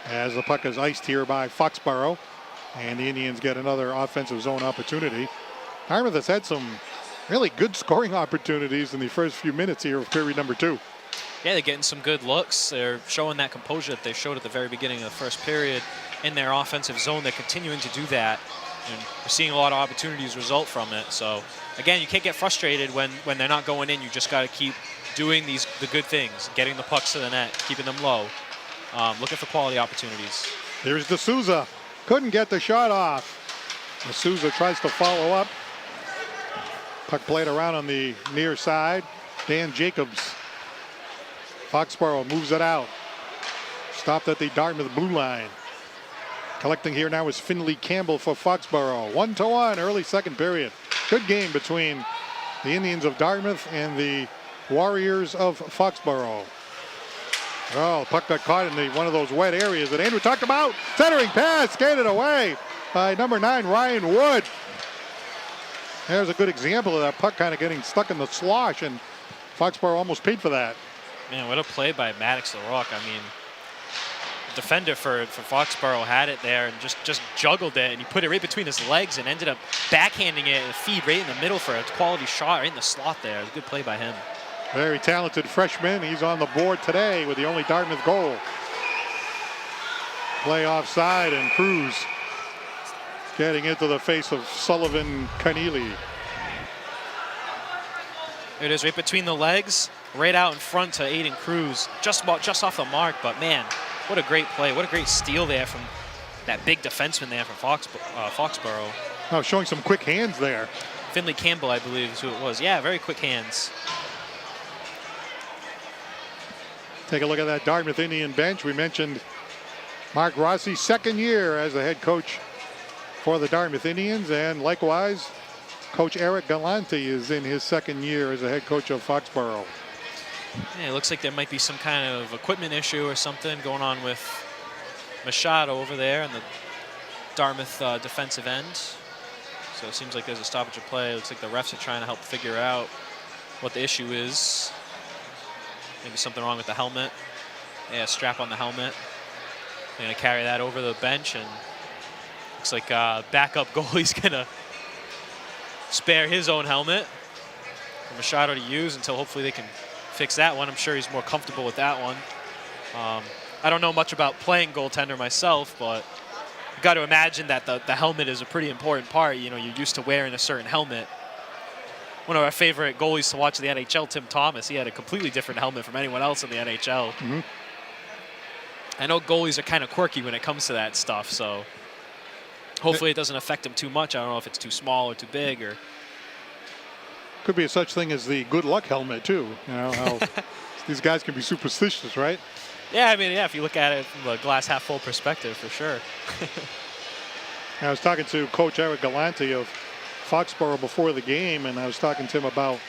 as the puck is iced here by Foxborough, and the Indians get another offensive zone opportunity. Dartmouth has had some really good scoring opportunities in the first few minutes here of period number 2. Yeah, they're getting some good looks. They're showing that composure that they showed at the very beginning of the first period in their offensive zone. They're continuing to do that, and we're seeing a lot of opportunities result from it. So again, you can't get frustrated when they're not going in. You just got to keep doing the good things, getting the pucks to the net, keeping them low, looking for quality opportunities. Here's D'Souza. Couldn't get the shot off. D'Souza tries to follow up. Puck played around on the near side. Dan Jacobs. Foxborough moves it out. Stopped at the Dartmouth blue line. Collecting here now is Finley Campbell for Foxborough. 1-1 early second period. Good game between the Indians of Dartmouth and the Warriors of Foxborough. Oh, puck got caught in one of those wet areas that Andrew talked about. Centering pass, skated away by number 9, Ryan Wood. There's a good example of that puck kind of getting stuck in the slosh, and Foxborough almost paid for that. Man, what a play by Maddox LaRock. I mean, the defender for Foxborough had it there and just juggled it, and he put it right between his legs and ended up backhanding it and feed right in the middle for a quality shot right in the slot there. It was a good play by him. Very talented freshman. He's on the board today with the only Dartmouth goal. Play offside, and Cruz getting into the face of Sullivan Keneally. It is right between the legs, right out in front to Aiden Cruz. Just off the mark, but man, what a great play. What a great steal there from that big defenseman there from Foxborough. Oh, showing some quick hands there. Finley Campbell, I believe, is who it was. Yeah, very quick hands. Take a look at that Dartmouth Indian bench. We mentioned Mark Rossi, second year as the head coach for the Dartmouth Indians, and likewise, Coach Eric Galante is in his second year as the head coach of Foxborough. Yeah, it looks like there might be some kind of equipment issue or something going on with Machado over there in the Dartmouth defensive end. So it seems like there's a stoppage of play. It looks like the refs are trying to help figure out what the issue is. Maybe something wrong with the helmet. Yeah, strap on the helmet. They're going to carry that over the bench, and looks like backup goalie's going to spare his own helmet for Machado to use until hopefully they can fix that one. I'm sure he's more comfortable with that one. I don't know much about playing goaltender myself, but you've got to imagine that the helmet is a pretty important part. You know, you're used to wearing a certain helmet. One of our favorite goalies to watch in the NHL, Tim Thomas, he had a completely different helmet from anyone else in the NHL. Mm-hmm. I know goalies are kind of quirky when it comes to that stuff, so hopefully it doesn't affect them too much. I don't know if it's too small or too big, or could be a such thing as the good luck helmet too. You know how these guys can be superstitious, right? Yeah, I mean, yeah, if you look at it from a glass half full perspective, for sure. I was talking to Coach Eric Galante of Foxborough before the game, and I was talking to him about,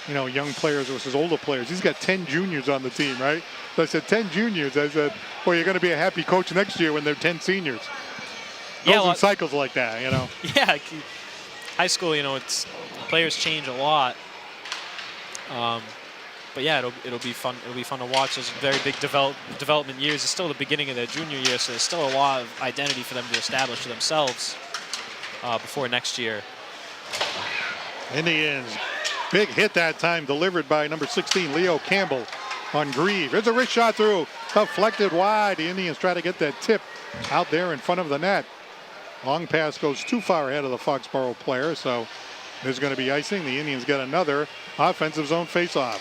you know, young players versus older players. He's got 10 juniors on the team, right? So I said, 10 juniors. I said, well, you're going to be a happy coach next year when they're 10 seniors. Goes in cycles like that, you know. Yeah, high school, you know, players change a lot. yeah, it'll be fun. It'll be fun to watch. Those very big development years. It's still the beginning of their junior year, so there's still a lot of identity for them to establish for themselves before next year. Indians, big hit that time, delivered by number 16, Leo Campbell on Grieve. There's a wrist shot through, deflected wide. The Indians try to get that tip out there in front of the net. Long pass goes too far ahead of the Foxborough player, so there's going to be icing. The Indians get another offensive zone faceoff.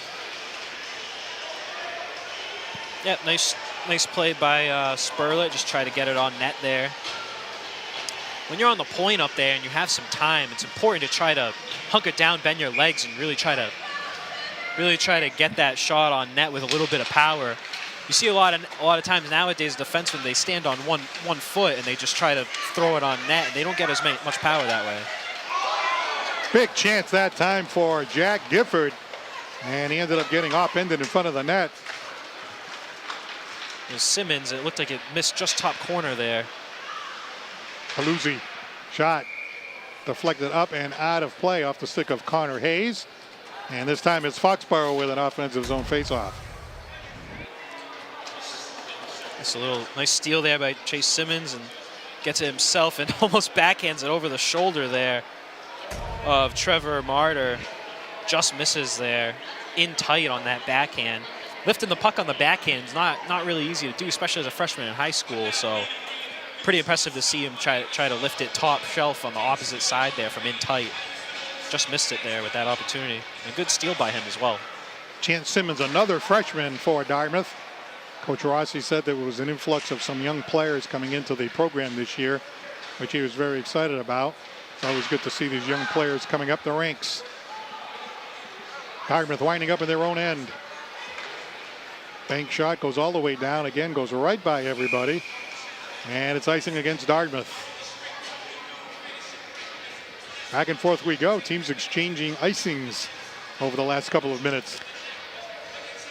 Yeah, nice play by Spurlet. Just try to get it on net there. When you're on the point up there and you have some time, it's important to try to hunker down, bend your legs, and really try to get that shot on net with a little bit of power. You see a lot of times nowadays defensemen, they stand on one foot and they just try to throw it on net. They don't get as much power that way. Big chance that time for Jack Gifford, and he ended up getting upended in front of the net. Simmons, it looked like it missed just top corner there. Paluzzi shot deflected up and out of play off the stick of Connor Hayes. And this time it's Foxborough with an offensive zone faceoff. It's a little nice steal there by Chase Simmons, and gets it himself and almost backhands it over the shoulder there of Trevor Martyr. Just misses there, in tight on that backhand. Lifting the puck on the backhand is not really easy to do, especially as a freshman in high school. So pretty impressive to see him try to lift it top shelf on the opposite side there from in tight. Just missed it there with that opportunity. And a good steal by him as well. Chance Simmons, another freshman for Dartmouth. Coach Rossi said there was an influx of some young players coming into the program this year, which he was very excited about. It's always good to see these young players coming up the ranks. Dartmouth winding up in their own end. Bank shot goes all the way down, again goes right by everybody. And it's icing against Dartmouth. Back and forth we go. Teams exchanging icings over the last couple of minutes.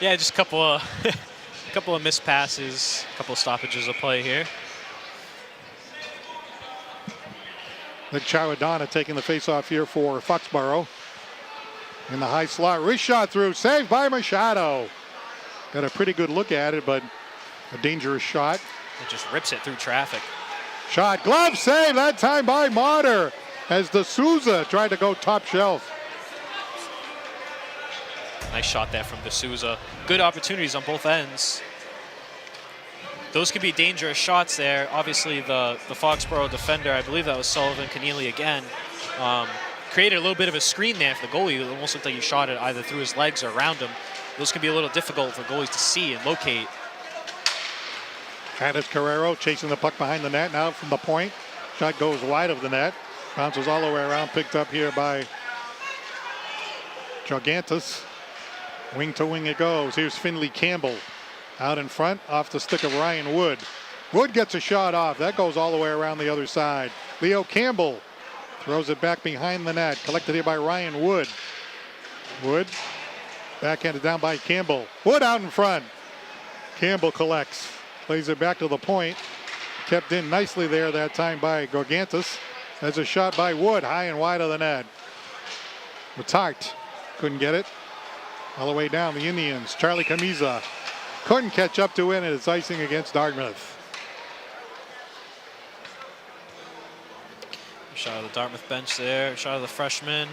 Yeah, just a couple of missed passes, a couple of stoppages of play here. Nick Chawadonna taking the faceoff here for Foxborough. In the high slot, wrist shot through, saved by Machado. Got a pretty good look at it, but a dangerous shot. It just rips it through traffic. Shot, glove save, that time by Martyr, as D'Souza tried to go top shelf. Nice shot there from D'Souza. Good opportunities on both ends. Those could be dangerous shots there. Obviously, the Foxborough defender, I believe that was Sullivan Keneally again, created a little bit of a screen there for the goalie. It almost looked like he shot it either through his legs or around him. Those can be a little difficult for goalies to see and locate. Hannes Carrero chasing the puck behind the net now from the point. Shot goes wide of the net. Bounces all the way around, picked up here by Gigantus. Wing to wing it goes. Here's Finley Campbell out in front off the stick of Ryan Wood. Wood gets a shot off. That goes all the way around the other side. Leo Campbell throws it back behind the net. Collected here by Ryan Wood. Wood backhanded down by Campbell. Wood out in front. Campbell collects. Plays it back to the point. Kept in nicely there that time by Gigantus. There's a shot by Wood high and wide of the net. Matart couldn't get it. All the way down the Indians. Charlie Camiza couldn't catch up to it, and it's icing against Dartmouth. Shot of the Dartmouth bench there. Shot of the freshman.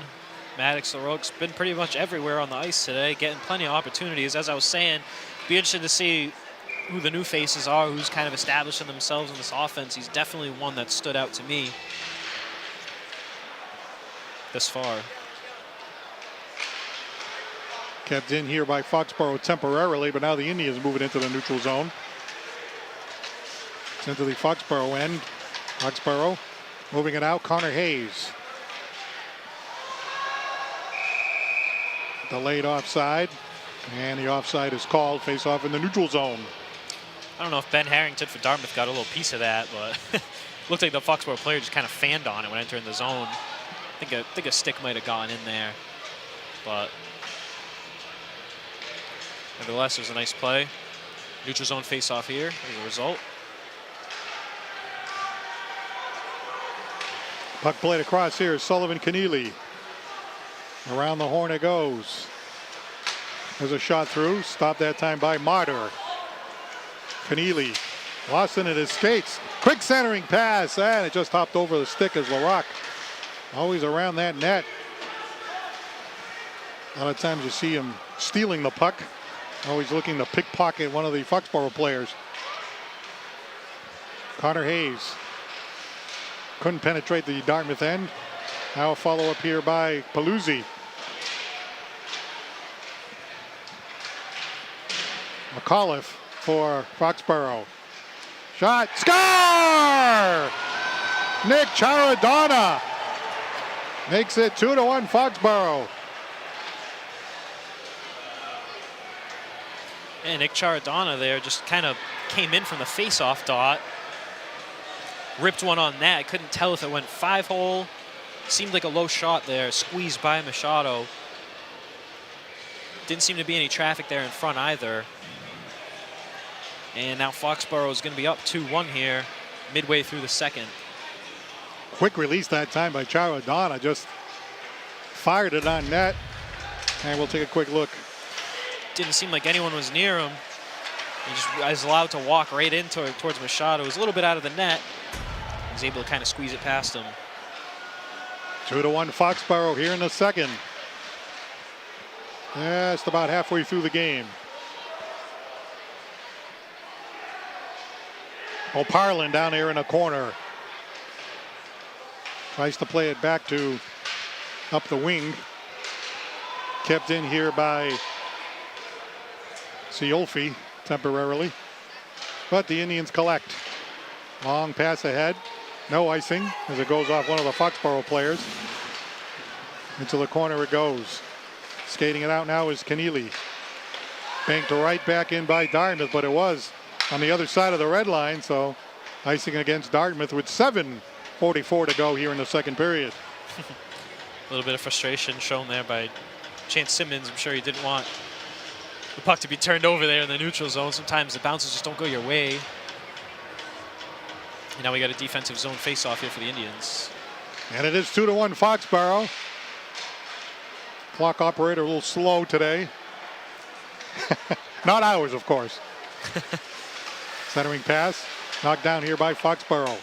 Maddox LaRoque's been pretty much everywhere on the ice today, getting plenty of opportunities. As I was saying, be interested to see who the new faces are, who's kind of establishing themselves in this offense. He's definitely one that stood out to me this far. Kept in here by Foxborough temporarily, but now the Indians moving into the neutral zone. It's into the Foxborough end. Foxborough moving it out. Connor Hayes. Delayed offside, and the offside is called. Face off in the neutral zone. I don't know if Ben Harrington for Dartmouth got a little piece of that, but looked like the Foxborough player just kind of fanned on it when entering the zone. I think a stick might have gone in there, but nevertheless, it was a nice play. Neutral zone face-off here as a result. Puck played across here. Sullivan Keneally. Around the horn it goes. There's a shot through. Stopped that time by Martyr. Keneally lost it at his skates. Quick centering pass, and it just hopped over the stick as Larocque. Always around that net. A lot of times you see him stealing the puck. Always looking to pickpocket one of the Foxborough players. Connor Hayes couldn't penetrate the Dartmouth end. Now a follow-up here by Paluzzi. McAuliffe for Foxborough. Shot, score! Nick Charadonna makes it 2-1 Foxborough. And Nick Charadonna there just kind of came in from the face-off dot. Ripped one on net. I couldn't tell if it went 5-hole. Seemed like a low shot there. Squeezed by Machado. Didn't seem to be any traffic there in front either. And now Foxborough is going to be up 2-1 here midway through the second. Quick release that time by Charadonna. Just fired it on net. And we'll take a quick look. Didn't seem like anyone was near him. He just was allowed to walk right into it towards Machado. It was a little bit out of the net. He was able to kind of squeeze it past him. 2-1 Foxborough here in the second. Just about halfway through the game. O'Parlin down there in a corner. Tries to play it back to up the wing. Kept in here by Ciolfi temporarily. But the Indians collect. Long pass ahead. No icing as it goes off one of the Foxborough players. Into the corner it goes. Skating it out now is Keneally. Banked right back in by Dartmouth, but it was on the other side of the red line, so icing against Dartmouth with 7:44 to go here in the second period. A little bit of frustration shown there by Chance Simmons. I'm sure he didn't want the puck to be turned over there in the neutral zone. Sometimes the bounces just don't go your way. And now we got a defensive zone face-off here for the Indians. And it is 2-1 Foxborough. Clock operator a little slow today. Not ours, of course. Centering pass. Knocked down here by Foxborough.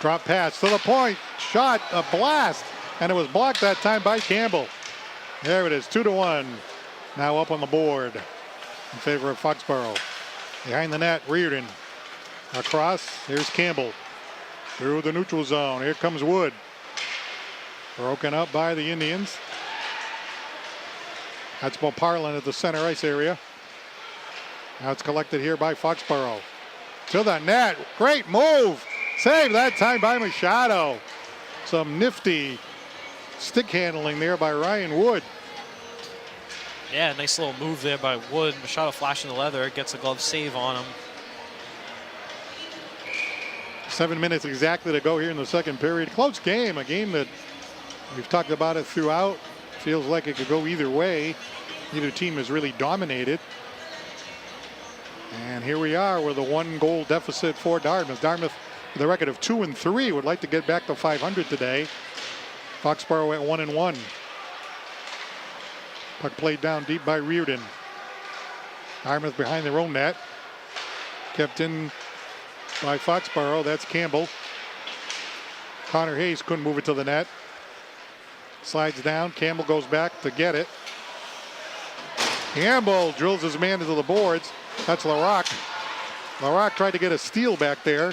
Drop pass to the point. Shot, a blast. And it was blocked that time by Campbell. There it is, 2-1. Now up on the board in favor of Foxborough. Behind the net, Reardon. Across, here's Campbell. Through the neutral zone, here comes Wood. Broken up by the Indians. That's O'Parlin at the center ice area. Now it's collected here by Foxborough. To the net, great move. Save that time by Machado. Some nifty stick handling there by Ryan Wood. Yeah, nice little move there by Wood. Machado flashing the leather, gets a glove save on him. 7 minutes exactly to go here in the second period. Close game, a game that we've talked about it throughout. Feels like it could go either way. Neither team has really dominated. And here we are with a 1-goal deficit for Dartmouth. Dartmouth with a record of 2-3 would like to get back to 500 today. Foxborough at 1-1. Puck played down deep by Reardon. Dartmouth behind their own net. Kept in by Foxborough. That's Campbell. Connor Hayes couldn't move it to the net. Slides down. Campbell goes back to get it. Campbell drills his man into the boards. That's Larocque. Larocque tried to get a steal back there,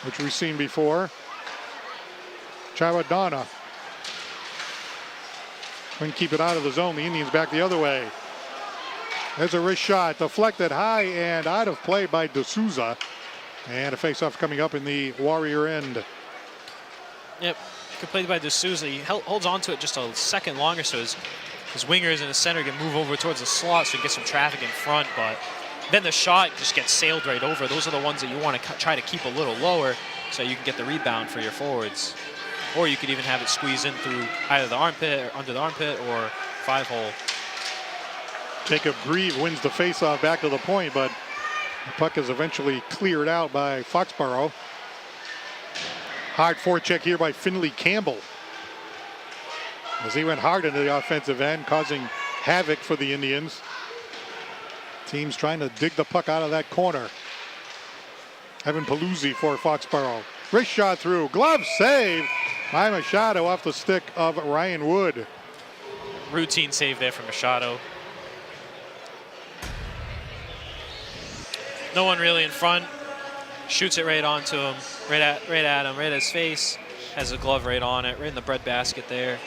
which we've seen before. Charadonna couldn't keep it out of the zone. The Indians back the other way. There's a wrist shot, deflected high and out of play by D'Souza. And a face-off coming up in the Warrior end. Yep, good play by D'Souza. He holds on to it just a second longer, so his wingers in the center can move over towards the slot so he gets some traffic in front, but then the shot just gets sailed right over. Those are the ones that you want to try to keep a little lower so you can get the rebound for your forwards. Or you could even have it squeeze in through either the armpit or under the armpit or 5-hole. Jacob Grieve wins the faceoff back to the point, but the puck is eventually cleared out by Foxborough. Hard forecheck here by Finley Campbell, as he went hard into the offensive end, causing havoc for the Indians. Teams trying to dig the puck out of that corner. Evan Paluzzi for Foxborough. Wrist shot through. Glove save by Machado off the stick of Ryan Wood. Routine save there from Machado. No one really in front. Shoots it right onto him, right at him, right at his face. Has a glove right on it, right in the breadbasket there.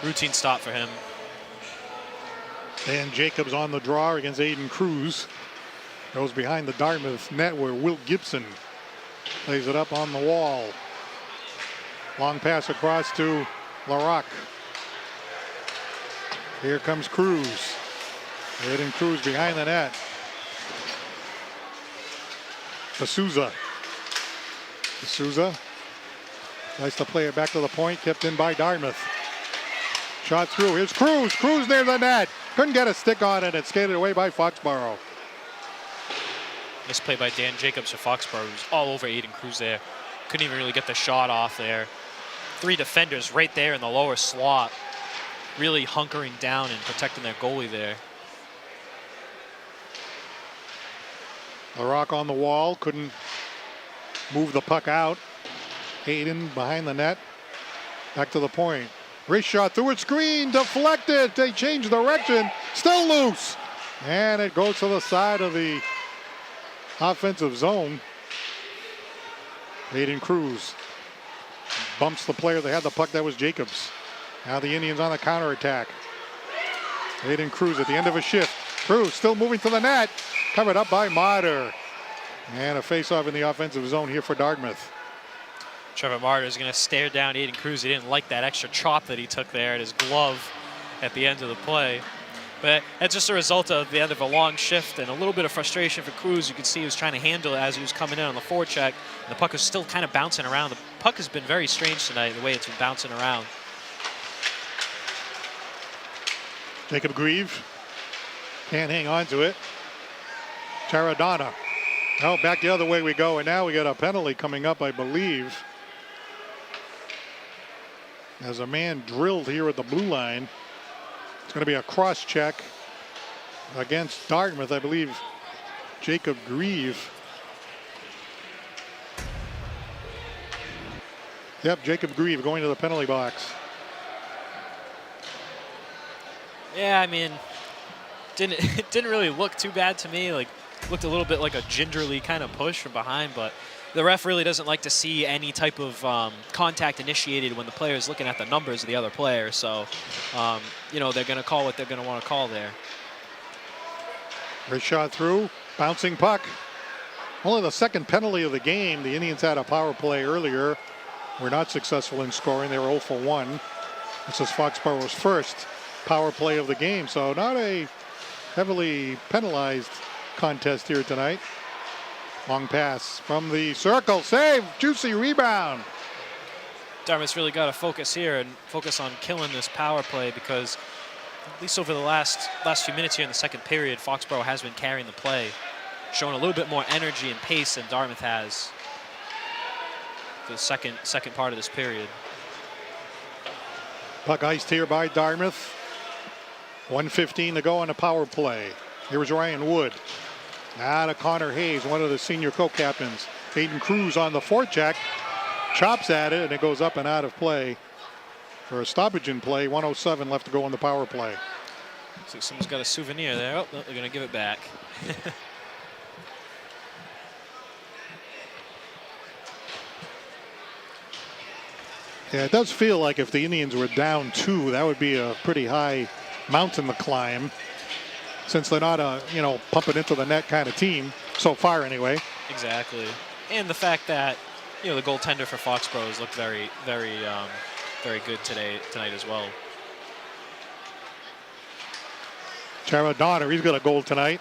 Routine stop for him. Dan Jacobs on the draw against Aiden Cruz. Goes behind the Dartmouth net where Will Gibson lays it up on the wall. Long pass across to LaRock. Here comes Cruz. Aiden Cruz behind the net. D'Souza. D'Souza tries to play it back to the point, kept in by Dartmouth. Shot through. Here's Cruz. Cruz near the net. Couldn't get a stick on it. It's skated away by Foxborough. Nice play by Dan Jacobs for Foxborough. He was all over Aiden Cruz there. Couldn't even really get the shot off there. 3 defenders right there in the lower slot. Really hunkering down and protecting their goalie there. LaRock on the wall. Couldn't move the puck out. Aiden behind the net. Back to the point. Wrist shot through it. Screen deflected. They change direction. Still loose. And it goes to the side of the offensive zone. Aiden Cruz bumps the player that had the puck. That was Jacobs. Now the Indians on the counterattack. Aiden Cruz at the end of a shift. Cruz still moving to the net. Covered up by Martyr. And a face-off in the offensive zone here for Dartmouth. Trevor Martyr is going to stare down Aiden Cruz. He didn't like that extra chop that he took there at his glove at the end of the play. But that's just a result of the end of a long shift and a little bit of frustration for Cruz. You can see he was trying to handle it as he was coming in on the forecheck. And the puck was still kind of bouncing around. The puck has been very strange tonight, the way it's been bouncing around. Jacob Grieve can't hang on to it. Taradona. Oh, back the other way we go. And now we got a penalty coming up, I believe. As a man drilled here at the blue line. It's going to be a cross check against Dartmouth, I believe. Jacob Grieve. Yep, Jacob Grieve going to the penalty box. Yeah, I mean, it didn't really look too bad to me. Like, looked a little bit like a gingerly kind of push from behind, but the ref really doesn't like to see any type of contact initiated when the player is looking at the numbers of the other player. So, you know, they're going to call what they're going to want to call there. Wrist shot through, bouncing puck. Only the second penalty of the game. The Indians had a power play earlier. Were not successful in scoring. They were 0 for 1. This is Foxborough's first power play of the game. So not a heavily penalized contest here tonight. Long pass from the circle. Save. Juicy rebound. Dartmouth's really got to focus here and focus on killing this power play, because at least over the last few minutes here in the second period, Foxborough has been carrying the play, showing a little bit more energy and pace than Dartmouth has for the second part of this period. Puck iced here by Dartmouth. 1:15 to go on the power play. Here's Ryan Wood. Now to Connor Hayes, one of the senior co-captains. Aiden Cruz on the forecheck. Chops at it, and it goes up and out of play for a stoppage in play. 1:07 left to go on the power play. Looks like someone's got a souvenir there. Oh, no, they're going to give it back. Yeah, it does feel like if the Indians were down 2, that would be a pretty high mountain to climb, since they're not a, pumping into the net kind of team so far anyway. Exactly. And the fact that, the goaltender for Foxborough has looked very, very, very good tonight as well. Jared Donner, he's got a goal tonight.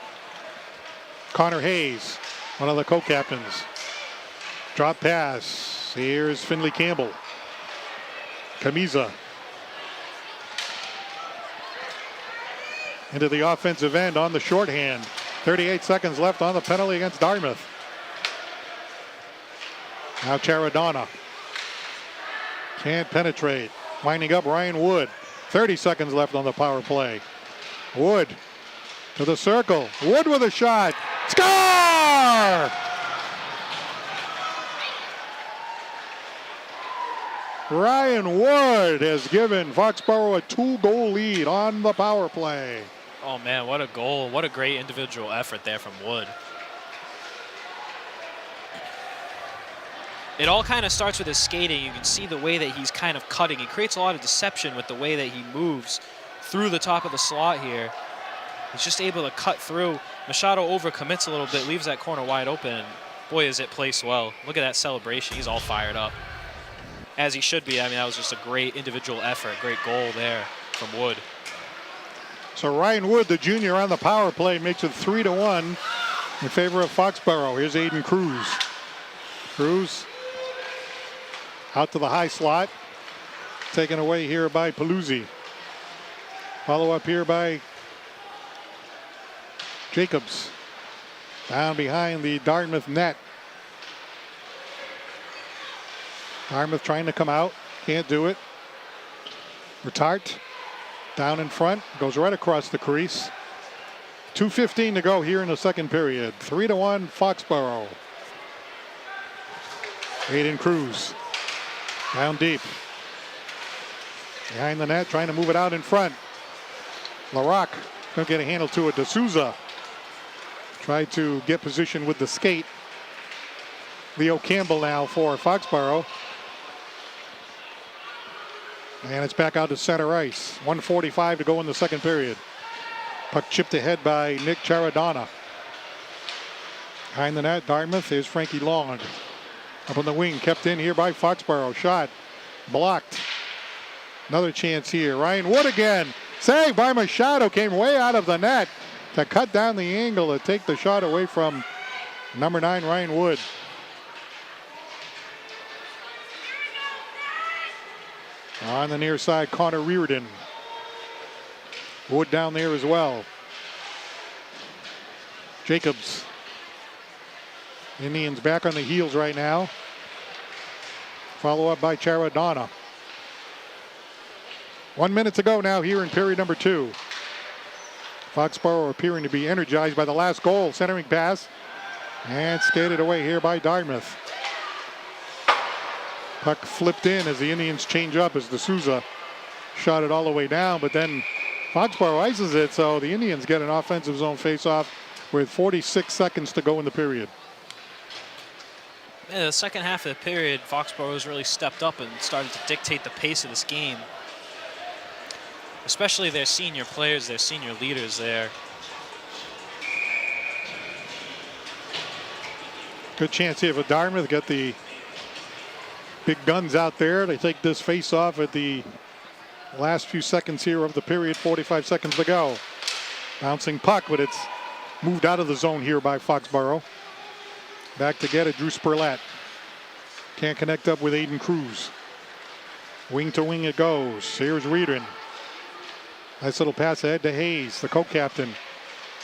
Connor Hayes, one of the co-captains. Drop pass. Here's Finley Campbell. Camiza. Into the offensive end on the shorthand. 38 seconds left on the penalty against Dartmouth. Now Charadonna. Can't penetrate. Winding up Ryan Wood. 30 seconds left on the power play. Wood to the circle. Wood with a shot. Score! Ryan Wood has given Foxborough a 2-goal lead on the power play. Oh man, what a goal. What a great individual effort there from Wood. It all kind of starts with his skating. You can see the way that he's kind of cutting. He creates a lot of deception with the way that he moves through the top of the slot here. He's just able to cut through. Machado overcommits a little bit, leaves that corner wide open. Boy, is it placed well. Look at that celebration. He's all fired up. As he should be. I mean, that was just a great individual effort. Great goal there from Wood. So Ryan Wood, the junior, on the power play, makes it 3-1 in favor of Foxborough. Here's Aiden Cruz. Cruz out to the high slot. Taken away here by Paluzzi. Follow up here by Jacobs. Down behind the Dartmouth net. Dartmouth trying to come out. Can't do it. Retart down in front. Goes right across the crease. 2:15 to go here in the second period. 3-1 Foxborough. Aiden Cruz. Down deep. Behind the net, trying to move it out in front. LaRock couldn't get a handle to it. D'Souza tried to get position with the skate. Leo Campbell now for Foxborough. And it's back out to center ice. 1:45 to go in the second period. Puck chipped ahead by Nick Charadonna. Behind the net, Dartmouth is Frankie Long. Up on the wing, kept in here by Foxborough. Shot blocked. Another chance here. Ryan Wood again. Saved by Machado. Came way out of the net to cut down the angle to take the shot away from number 9, Ryan Wood. On the near side, Connor Reardon. Wood down there as well. Jacobs. Indians back on the heels right now. Follow up by Charadonna. 1 minute to go now here in period number 2. Foxborough appearing to be energized by the last goal. Centering pass. And skated away here by Dartmouth. Puck flipped in as the Indians change up as D'Souza shot it all the way down. But then Foxborough ices it, so the Indians get an offensive zone faceoff with 46 seconds to go in the period. Yeah, the second half of the period, Foxborough has really stepped up and started to dictate the pace of this game. Especially their senior players, their senior leaders there. Good chance here for Dartmouth. Got the big guns out there. They take this face off at the last few seconds here of the period. 45 seconds to go. Bouncing puck, but it's moved out of the zone here by Foxborough. Back to get it, Drew Spurlett. Can't connect up with Aiden Cruz. Wing to wing it goes. Here's Reardon. Nice little pass ahead to Hayes, the co-captain.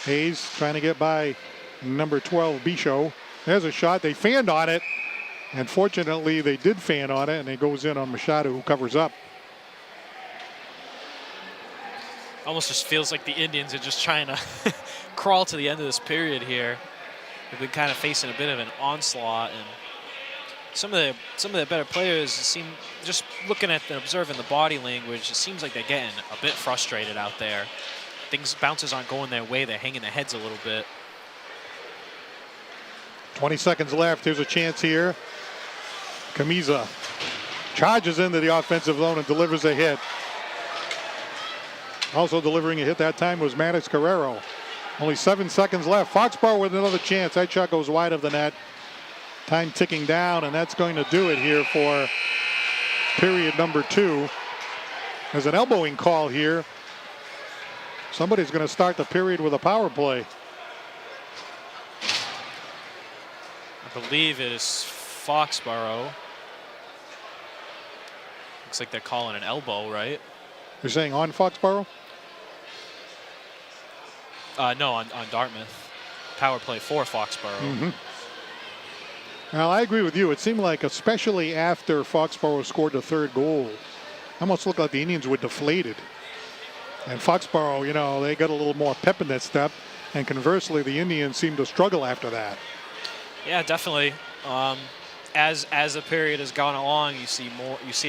Hayes trying to get by number 12, Bichot. There's a shot. They fanned on it. And fortunately, they did fan on it, and it goes in on Machado, who covers up. Almost just feels like the Indians are just trying to crawl to the end of this period here. They've been kind of facing a bit of an onslaught, and some of the better players seem, just looking at and observing the body language, it seems like they're getting a bit frustrated out there. Bounces aren't going their way. They're hanging their heads a little bit. 20 seconds left. Here's a chance here. Camiza charges into the offensive zone and delivers a hit. Also delivering a hit that time was Maddox Guerrero. Only 7 seconds left. Foxborough with another chance. That shot goes wide of the net. Time ticking down, and that's going to do it here for period number 2. There's an elbowing call here. Somebody's going to start the period with a power play. I believe it is Foxborough. Looks like they're calling an elbow, right? You're saying on Foxborough? No, on Dartmouth. Power play for Foxborough. Mm-hmm. Now, I agree with you. It seemed like, especially after Foxborough scored the third goal, almost looked like the Indians were deflated. And Foxborough, you know, they got a little more pep in that step. And conversely, the Indians seem to struggle after that. Yeah, definitely. As the period has gone along, you see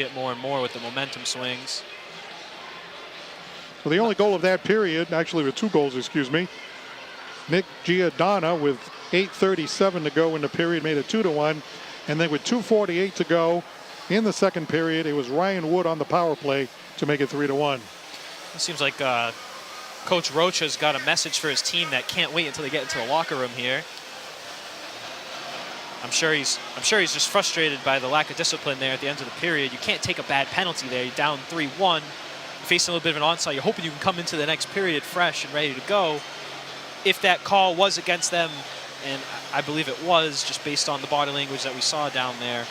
it more and more with the momentum swings. So the only goal of that period, actually with 2 goals, excuse me, Nick Giordana with 8:37 to go in the period made it 2-1. And then with 2:48 to go in the second period, it was Ryan Wood on the power play to make it 3-1. It seems like Coach Rocha's got a message for his team that can't wait until they get into the locker room here. I'm sure he's just frustrated by the lack of discipline there at the end of the period. You can't take a bad penalty there. You're down 3-1. You're facing a little bit of an onside. You're hoping you can come into the next period fresh and ready to go. If that call was against them, and I believe it was, just based on the body language that we saw down there,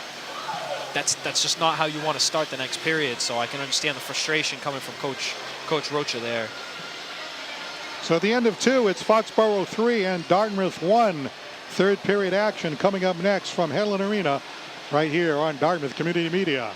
that's just not how you want to start the next period. So I can understand the frustration coming from Coach Rocha there. So at the end of 2, it's Foxborough 3 and Dartmouth 1. Third period action coming up next from Hedlund Arena right here on Dartmouth Community Media.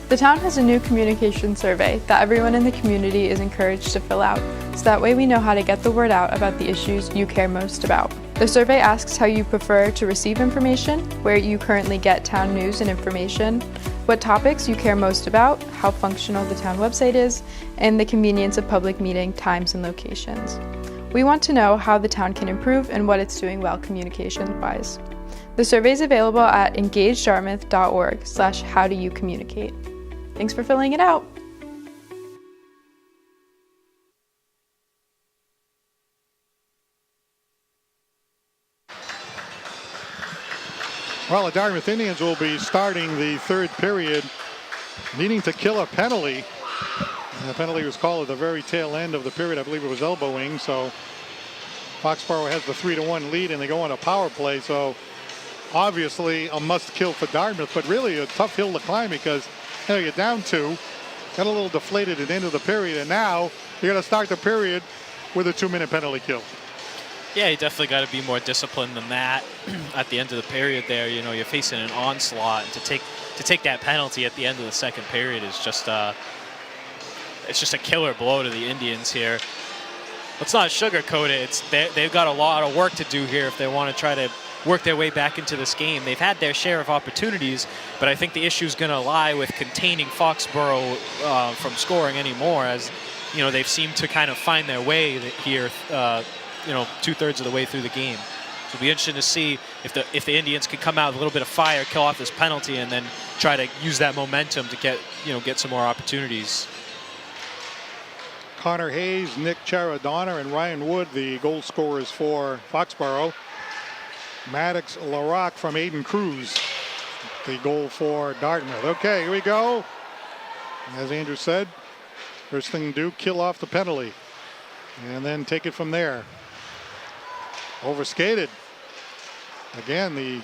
The town has a new communication survey that everyone in the community is encouraged to fill out, so that way we know how to get the word out about the issues you care most about. The survey asks how you prefer to receive information, where you currently get town news and information, what topics you care most about, how functional the town website is, and the convenience of public meeting times and locations. We want to know how the town can improve and what it's doing well communication-wise. The survey is available at engagedartmouth.org/howdoyoucommunicate. Thanks for filling it out. Well, the Dartmouth Indians will be starting the third period, needing to kill a penalty. And the penalty was called at the very tail end of the period. I believe it was elbowing. So Foxborough has the 3-1 lead, and they go on a power play. So obviously a must-kill for Dartmouth, but really a tough hill to climb because you're down 2, got a little deflated at the end of the period, and now you're going to start the period with a 2-minute penalty kill. Yeah, you definitely got to be more disciplined than that at the end of the period there. You know, you're facing an onslaught, and to take that penalty at the end of the second period is just it's just a killer blow to the Indians here. Let's not sugarcoat it. They've got a lot of work to do here if they want to try to work their way back into this game. They've had their share of opportunities, but I think the issue is going to lie with containing Foxborough from scoring anymore, as you know, they've seemed to kind of find their way here, you know, 2/3 of the way through the game. So it'll be interesting to see if the Indians can come out with a little bit of fire, kill off this penalty, and then try to use that momentum to get some more opportunities. Connor Hayes, Nick Charadonna, and Ryan Wood, the goal scorers for Foxborough. Maddox LaRock from Aiden Cruz, the goal for Dartmouth. Okay, here we go. As Andrew said, first thing to do, kill off the penalty, and then take it from there. Overskated. Again, the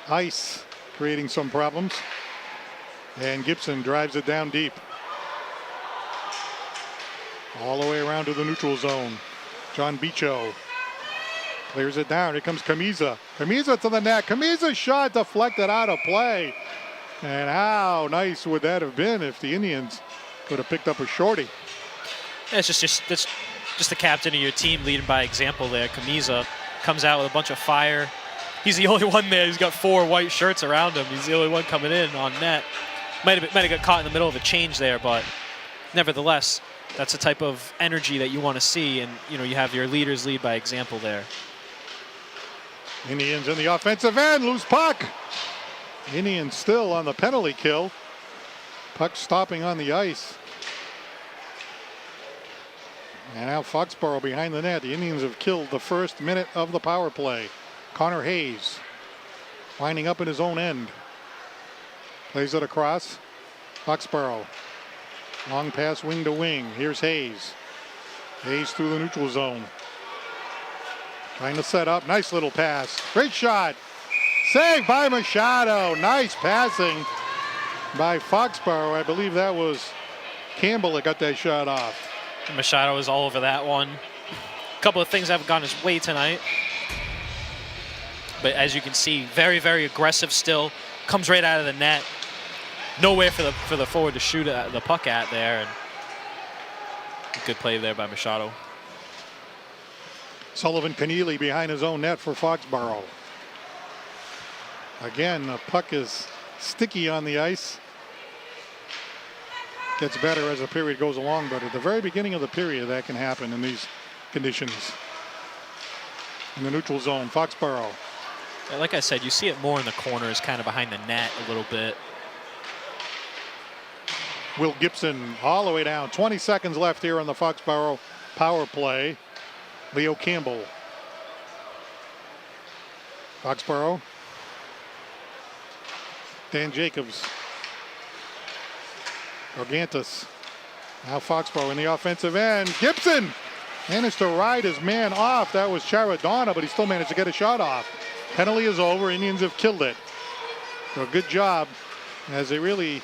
ice creating some problems. And Gibson drives it down deep. All the way around to the neutral zone. John Bicho clears it down. Here comes Camiza. Camiza to the net. Camiza's shot deflected out of play. And how nice would that have been if the Indians could have picked up a shorty? Yeah, it's just the captain of your team leading by example there. Camiza comes out with a bunch of fire. He's the only one there. He's got 4 white shirts around him. He's the only one coming in on net. Might have got caught in the middle of a change there, but nevertheless, that's the type of energy that you want to see, and you know, you have your leaders lead by example there. Indians in the offensive end, loose puck. Indians still on the penalty kill. Puck stopping on the ice. And now Foxborough behind the net. The Indians have killed the first minute of the power play. Connor Hayes winding up in his own end. Plays it across. Foxborough. Long pass wing to wing. Here's Hayes. Hayes through the neutral zone. Trying to set up. Nice little pass. Great shot. Saved by Machado. Nice passing by Foxborough. I believe that was Campbell that got that shot off. Machado is all over that one. A couple of things haven't gone his way tonight. But as you can see, very, very aggressive still. Comes right out of the net. Nowhere for the forward to shoot the puck at there. And good play there by Machado. Sullivan Keneally behind his own net for Foxborough. Again, the puck is sticky on the ice. Gets better as the period goes along, but at the very beginning of the period, that can happen in these conditions. In the neutral zone, Foxborough. Yeah, like I said, you see it more in the corners, kind of behind the net a little bit. Will Gibson all the way down. 20 seconds left here on the Foxborough power play. Leo Campbell. Foxborough. Dan Jacobs. Gargantus. Now Foxborough in the offensive end. Gibson managed to ride his man off. That was Charadonna, but he still managed to get a shot off. Penalty is over. Indians have killed it. So good job, as they really,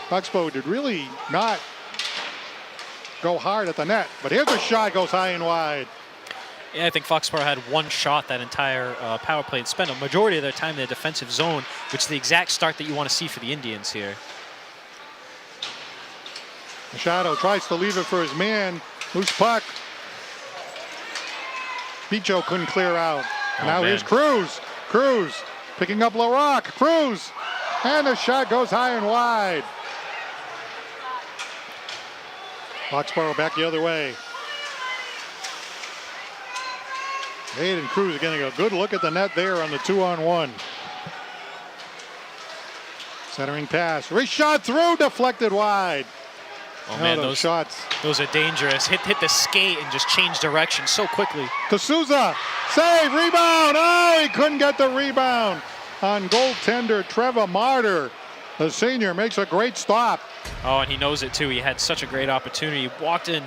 Foxborough did really not go hard at the net. But here's a shot, goes high and wide. Yeah, I think Foxborough had one shot that entire power play and spent a majority of their time in the defensive zone, which is the exact start that you want to see for the Indians here. Machado tries to leave it for his man. Loose puck. Bicho couldn't clear out. Now here's Cruz. Cruz picking up LaRock. Cruz. And the shot goes high and wide. Foxborough back the other way. Aiden Cruz getting a good look at the net there on the 2-on-1. Centering pass. Race shot through. Deflected wide. Oh man, those shots. Those are dangerous. Hit the skate and just change direction so quickly. To Souza. Save. Rebound. Oh, he couldn't get the rebound on goaltender Trevor Martyr. The senior makes a great stop. Oh, and he knows it too. He had such a great opportunity. He walked in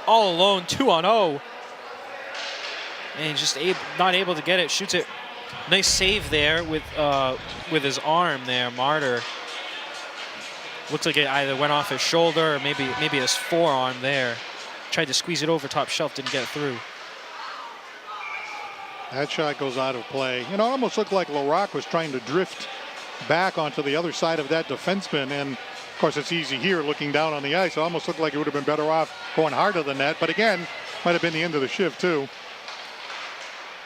all alone, 2-on-0. And just not able to get it. Shoots it. Nice save there with his arm there, Martyr. Looks like it either went off his shoulder or maybe his forearm there. Tried to squeeze it over top shelf, didn't get through. That shot goes out of play. You know, it almost looked like LaRock was trying to drift back onto the other side of that defenseman. And, of course, it's easy here looking down on the ice. It almost looked like it would have been better off going hard to the net. But, again, might have been the end of the shift, too.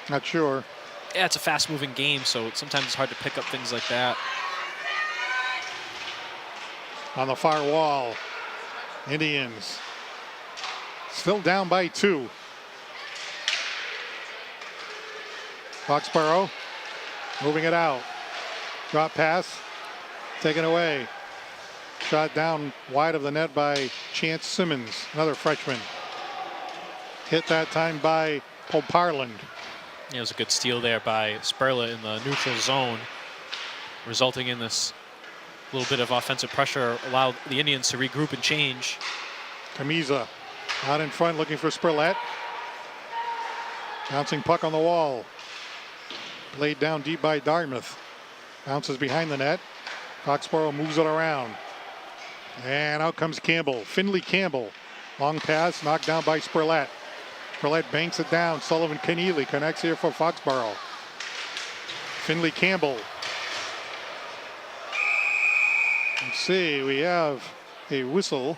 Not sure. Yeah, it's a fast-moving game, so sometimes it's hard to pick up things like that. On the far wall, Indians still down by 2. Foxborough moving it out. Drop pass, taken away. Shot down wide of the net by Chance Simmons, another freshman. Hit that time by Poparland. Yeah, it was a good steal there by Sperla in the neutral zone, resulting in this little bit of offensive pressure, allowed the Indians to regroup and change. Camiza out in front looking for Spurlett. Bouncing puck on the wall. Laid down deep by Dartmouth. Bounces behind the net. Foxborough moves it around. And out comes Campbell. Finley Campbell. Long pass knocked down by Spurlett. Spurlett banks it down. Sullivan Keneally connects here for Foxborough. Finley Campbell. Let's see, we have a whistle.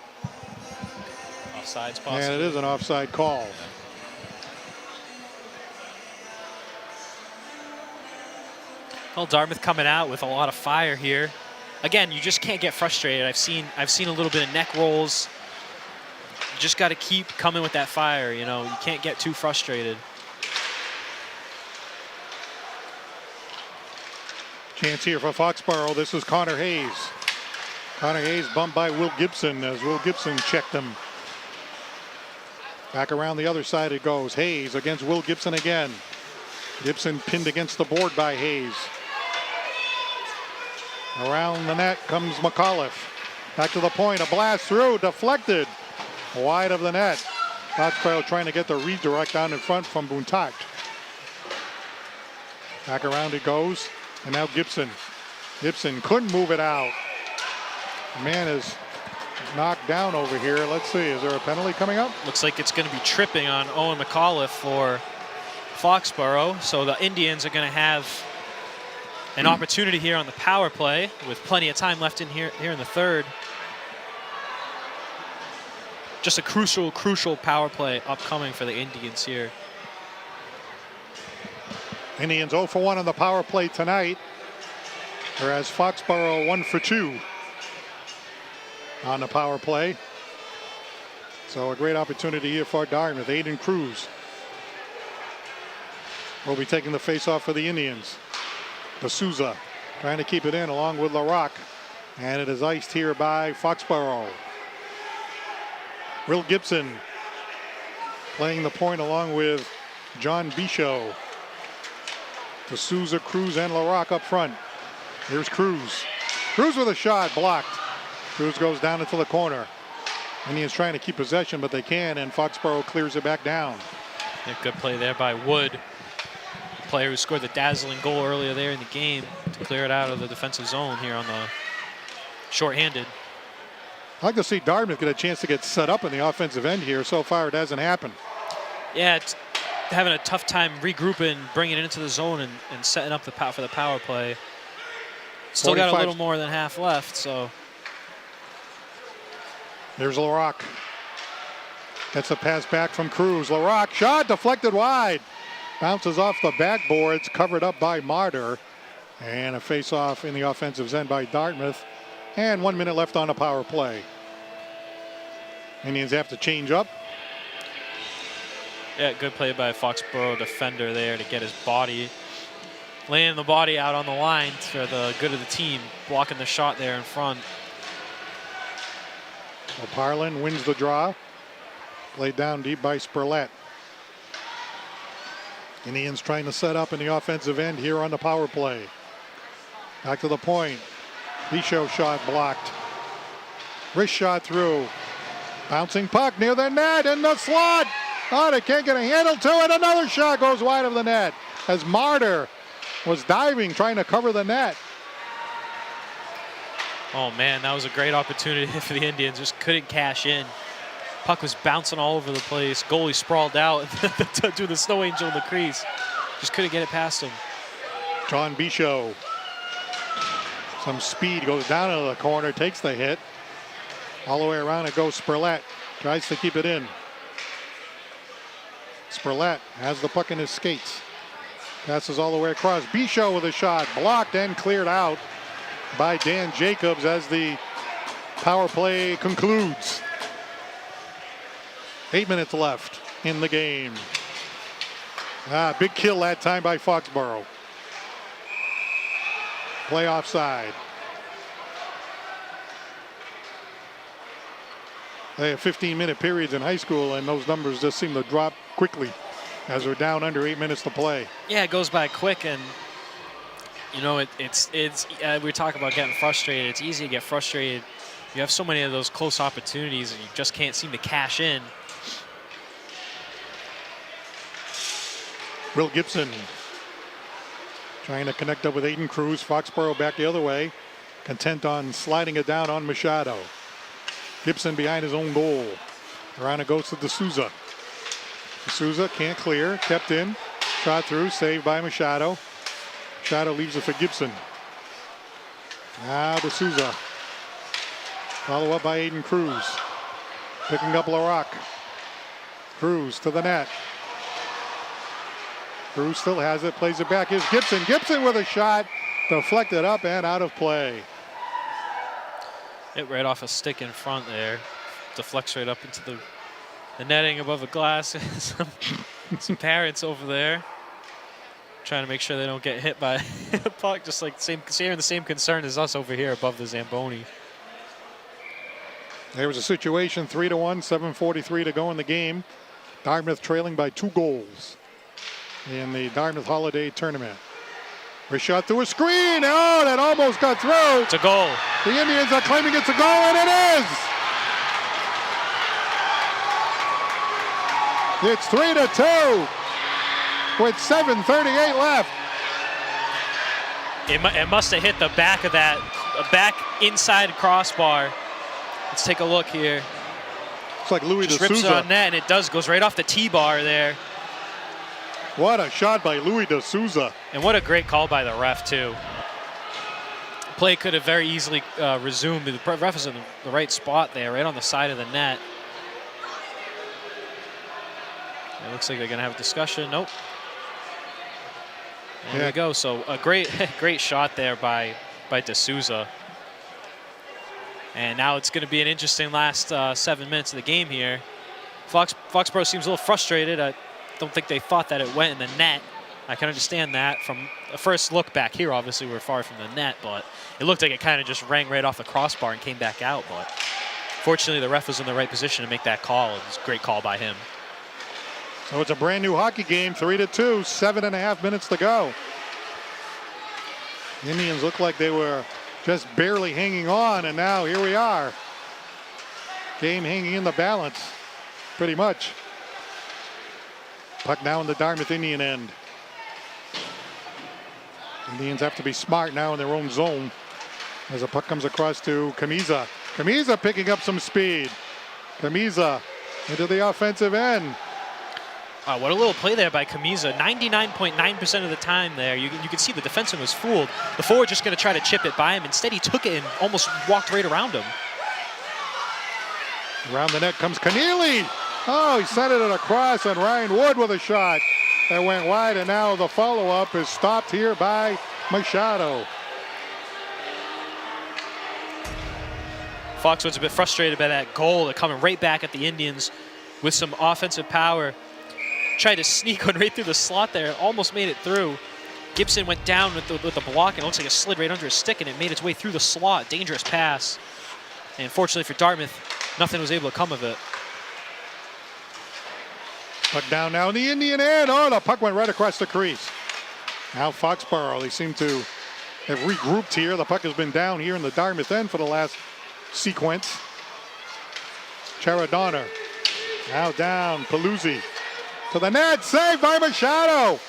Offsides possible. And it is an offside call. Well, Dartmouth coming out with a lot of fire here. Again, you just can't get frustrated. I've seen a little bit of neck rolls. You just got to keep coming with that fire, you know. You can't get too frustrated. Chance here for Foxborough. This is Connor Hayes. Connor Hayes bumped by Will Gibson as Will Gibson checked him. Back around the other side it goes. Hayes against Will Gibson again. Gibson pinned against the board by Hayes. Around the net comes McAuliffe. Back to the point. A blast through. Deflected. Wide of the net. Foxborough trying to get the redirect down in front from Buntat. Back around it goes. And now Gibson. Gibson couldn't move it out. The man is knocked down over here. Let's see. Is there a penalty coming up? Looks like it's going to be tripping on Owen McAuliffe for Foxborough. So the Indians are going to have an opportunity here on the power play with plenty of time left in here in the third. Just a crucial power play upcoming for the Indians here. Indians 0 for 1 on the power play tonight, whereas Foxborough 1 for 2 on the power play. So a great opportunity here for Dartmouth. Aiden Cruz will be taking the face-off for the Indians. D'Souza trying to keep it in along with LaRock. And it is iced here by Foxborough. Will Gibson playing the point along with John Bichot. D'Souza, Cruz, and LaRock up front. Here's Cruz. Cruz with a shot blocked. Cruz goes down into the corner. Indians trying to keep possession, but they can, and Foxborough clears it back down. Yeah, good play there by Wood. The player who scored the dazzling goal earlier there in the game to clear it out of the defensive zone here on the shorthanded. I'd like to see Dartmouth get a chance to get set up in the offensive end here. So far, it hasn't happened. Yeah, it's having a tough time regrouping, bringing it into the zone, and setting up for the power play. Still got a little more than half left, so. There's LaRock. Gets a pass back from Cruz. LaRock shot deflected wide. Bounces off the backboards, covered up by Martyr. And a face-off in the offensive end by Dartmouth. And 1 minute left on the power play. Indians have to change up. Yeah, good play by a Foxborough defender there to get his body, laying the body out on the line for the good of the team, blocking the shot there in front. Well, Parlin wins the draw. Played down deep by Spurlett. Indians trying to set up in the offensive end here on the power play. Back to the point. Bichot shot blocked. Wrist shot through. Bouncing puck near the net in the slot. Oh, they can't get a handle to it. Another shot goes wide of the net as Martyr was diving, trying to cover the net. Oh man, that was a great opportunity for the Indians. Just couldn't cash in. Puck was bouncing all over the place. Goalie sprawled out to do the snow angel in the crease. Just couldn't get it past him. John Bichot. Some speed, goes down into the corner, takes the hit. All the way around it goes Spurlett. Tries to keep it in. Spurlett has the puck in his skates. Passes all the way across. Bichot with a shot. Blocked and cleared out by Dan Jacobs as the power play concludes. 8 minutes left in the game. Big kill that time by Foxborough. Play offside. They have 15-minute periods in high school, and those numbers just seem to drop quickly as we're down under 8 minutes to play. Yeah, it goes by quick, and you know it's we talk about getting frustrated. It's easy to get frustrated. You have so many of those close opportunities, and you just can't seem to cash in. Will Gibson trying to connect up with Aiden Cruz. Foxborough back the other way, content on sliding it down on Machado. Gibson behind his own goal. Around it goes to D'Souza. D'Souza can't clear, kept in, shot through, saved by Machado. Machado leaves it for Gibson. Now D'Souza. Follow up by Aiden Cruz. Picking up LaRock. Cruz to the net. Cruz still has it, plays it back. Here's Gibson. Gibson with a shot, deflected up and out of play. Hit right off a stick in front there. Deflects right up into the netting above the glass. some parents over there trying to make sure they don't get hit by the puck, just like sharing the same concern as us over here above the Zamboni. There was a situation, 3-1, 7:43 to go in the game. Dartmouth trailing by 2 goals in the Dartmouth Holiday Tournament. A shot through a screen. Oh, that almost got through. It's a goal. The Indians are claiming it's a goal, and it is. It's 3-2 with 7:38 left. It must have hit the back of that, back inside crossbar. Let's take a look here. It's like Louis Just rips it D'Souza. on net, and it goes right off the T-bar there. What a shot by Louis D'Souza. And what a great call by the ref, too. Play could have very easily resumed. The ref is in the right spot there, right on the side of the net. It looks like they're going to have a discussion. Nope. There we go. So a great shot there by D'Souza. And now it's going to be an interesting last 7 minutes of the game here. Foxborough seems a little frustrated. I don't think they thought that it went in the net. I can understand that. From the first look back here, obviously we're far from the net, but it looked like it kind of just rang right off the crossbar and came back out. But fortunately, the ref was in the right position to make that call. It was a great call by him. So it's a brand new hockey game, 3-2, 7.5 minutes to go. The Indians look like they were just barely hanging on, and now here we are. Game hanging in the balance, pretty much. Puck now in the Dartmouth Indian end. Indians have to be smart now in their own zone as the puck comes across to Camisa. Camisa picking up some speed. Camisa into the offensive end. What a little play there by Camisa. 99.9% of the time there, you can see the defenseman was fooled. The forward just going to try to chip it by him. Instead, he took it and almost walked right around him. Around the net comes Keneally. Oh, he sent it across, and Ryan Wood with a shot that went wide, and now the follow-up is stopped here by Machado. Foxwoods a bit frustrated by that goal. They're coming right back at the Indians with some offensive power. Tried to sneak one right through the slot there. Almost made it through. Gibson went down with the block, and it looks like it slid right under his stick, and it made its way through the slot. Dangerous pass. And fortunately for Dartmouth, nothing was able to come of it. Puck down now in the Indian end. Oh, the puck went right across the crease. Now Foxborough, they seem to have regrouped here. The puck has been down here in the Dartmouth end for the last sequence. Charadonna. Now down, Paluzzi. To the net, saved by Machado.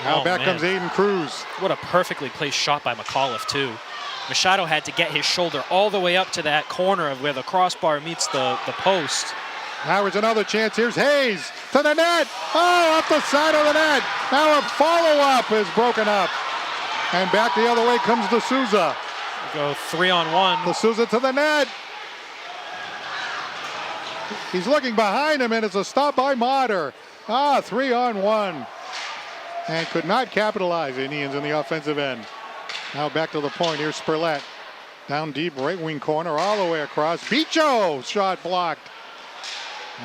Now back comes Aiden Cruz. What a perfectly placed shot by McAuliffe, too. Machado had to get his shoulder all the way up to that corner of where the crossbar meets the post. Now there's another chance. Here's Hayes to the net. Oh, up the side of the net. Now a follow-up is broken up. And back the other way comes D'Souza. Go 3-on-1. D'Souza to the net. He's looking behind him, and it's a stop by Motter. 3-on-1. And could not capitalize. Indians in the offensive end. Now back to the point. Here's Spurlett. Down deep, right wing corner, all the way across. Bicho, shot blocked.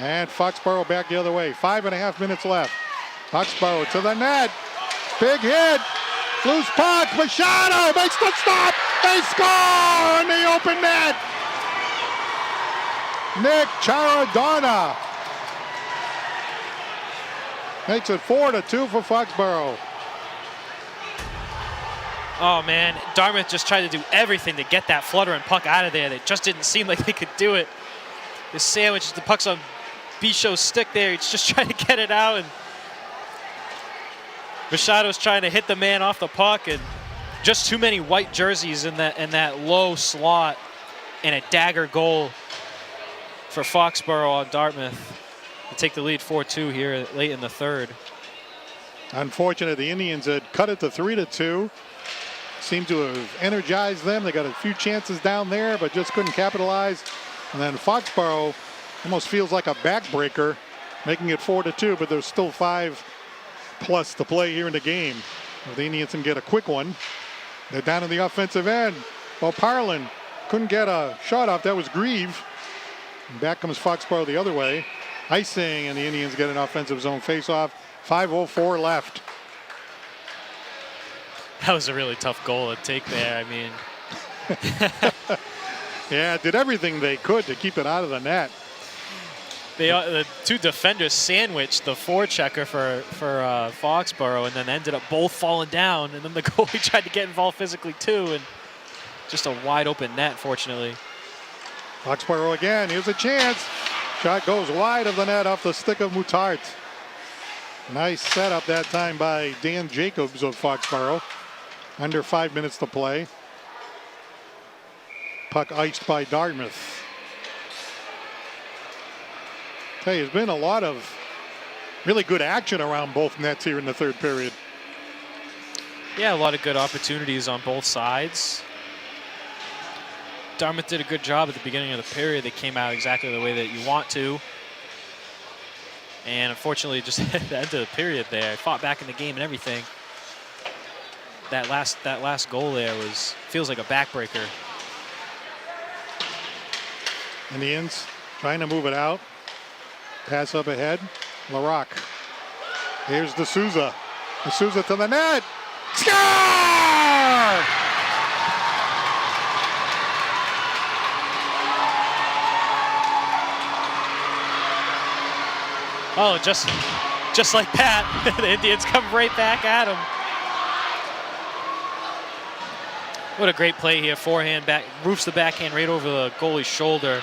And Foxborough back the other way. 5.5 minutes left. Foxborough to the net. Big hit. Loose puck. Machado makes the stop. They score in the open net. Nick Charadonna makes it 4-2 for Foxborough. Oh, man. Dartmouth just tried to do everything to get that fluttering puck out of there. It just didn't seem like they could do it. The sandwich, the puck's on Bicho's stick there. He's just trying to get it out, and Machado's trying to hit the man off the puck, and just too many white jerseys in that low slot, and a dagger goal for Foxborough on Dartmouth to take the lead 4-2 here late in the third. Unfortunate, the Indians had cut it to 3-2. Seemed to have energized them. They got a few chances down there, but just couldn't capitalize. And then Foxborough almost feels like a backbreaker, making it 4-2, but there's still 5+ to play here in the game. If the Indians can get a quick one, they're down in the offensive end. Well, Parlin couldn't get a shot off. That was Grieve. And back comes Foxborough the other way. Icing, and the Indians get an offensive zone faceoff. 5:04 left. That was a really tough goal to take there. I mean, yeah, did everything they could to keep it out of the net. The two defenders sandwiched the forechecker for Foxborough, and then ended up both falling down. And then the goalie tried to get involved physically too, and just a wide open net, fortunately. Foxborough again. Here's a chance. Shot goes wide of the net off the stick of Moutart. Nice setup that time by Dan Jacobs of Foxborough. Under 5 minutes to play. Puck iced by Dartmouth. Hey, there's been a lot of really good action around both nets here in the third period. Yeah, a lot of good opportunities on both sides. Dartmouth did a good job at the beginning of the period. They came out exactly the way that you want to. And unfortunately, just at the end of the period there, fought back in the game and everything. That last goal there feels like a backbreaker. Indians trying to move it out. Pass up ahead. LaRock. Here's D'Souza. D'Souza to the net. Score! Oh, just like that, the Indians come right back at him. What a great play here. Forehand back, roofs the backhand right over the goalie's shoulder.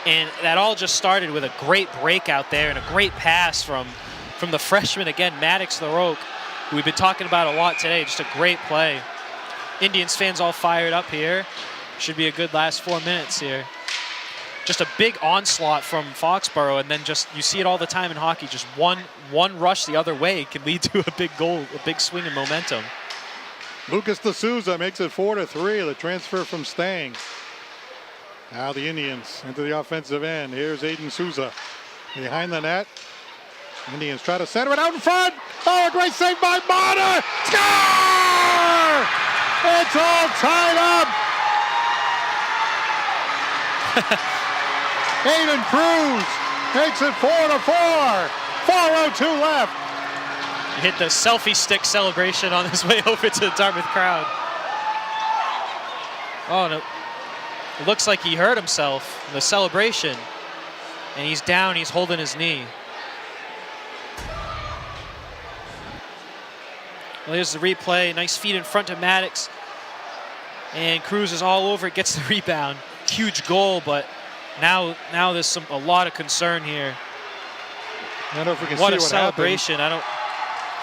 And that all just started with a great break out there and a great pass from the freshman again, Maddox LaRoque, who we've been talking about a lot today. Just a great play. Indians fans all fired up here. Should be a good last 4 minutes here. Just a big onslaught from Foxborough, and then just, you see it all the time in hockey, just one rush the other way can lead to a big goal, a big swing in momentum. Lucas D'Souza makes it 4-3, the transfer from Stang. Now the Indians into the offensive end. Here's Aiden Souza behind the net. Indians try to center it out in front. Oh, a great save by Mata. Score! It's all tied up. Aiden Cruz makes it 4-4. 4:02 left. He hit the selfie stick celebration on his way over to the Dartmouth crowd. Oh, no. It looks like he hurt himself in the celebration. And he's down, he's holding his knee. Well, here's the replay. Nice feed in front of Maddox. And Cruz is all over it, gets the rebound. Huge goal, but now there's a lot of concern here. I don't know if we can what see a what celebration. happened.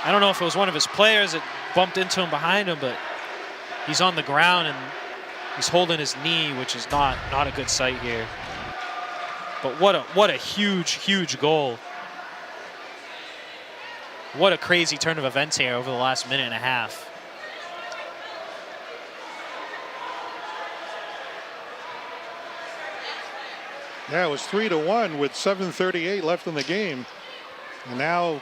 I don't know if it was one of his players that bumped into him behind him, but he's on the ground and he's holding his knee, which is not a good sight here. But what a huge goal. What a crazy turn of events here over the last minute and a half. Yeah, it was 3-1 with 7:38 left in the game. And now,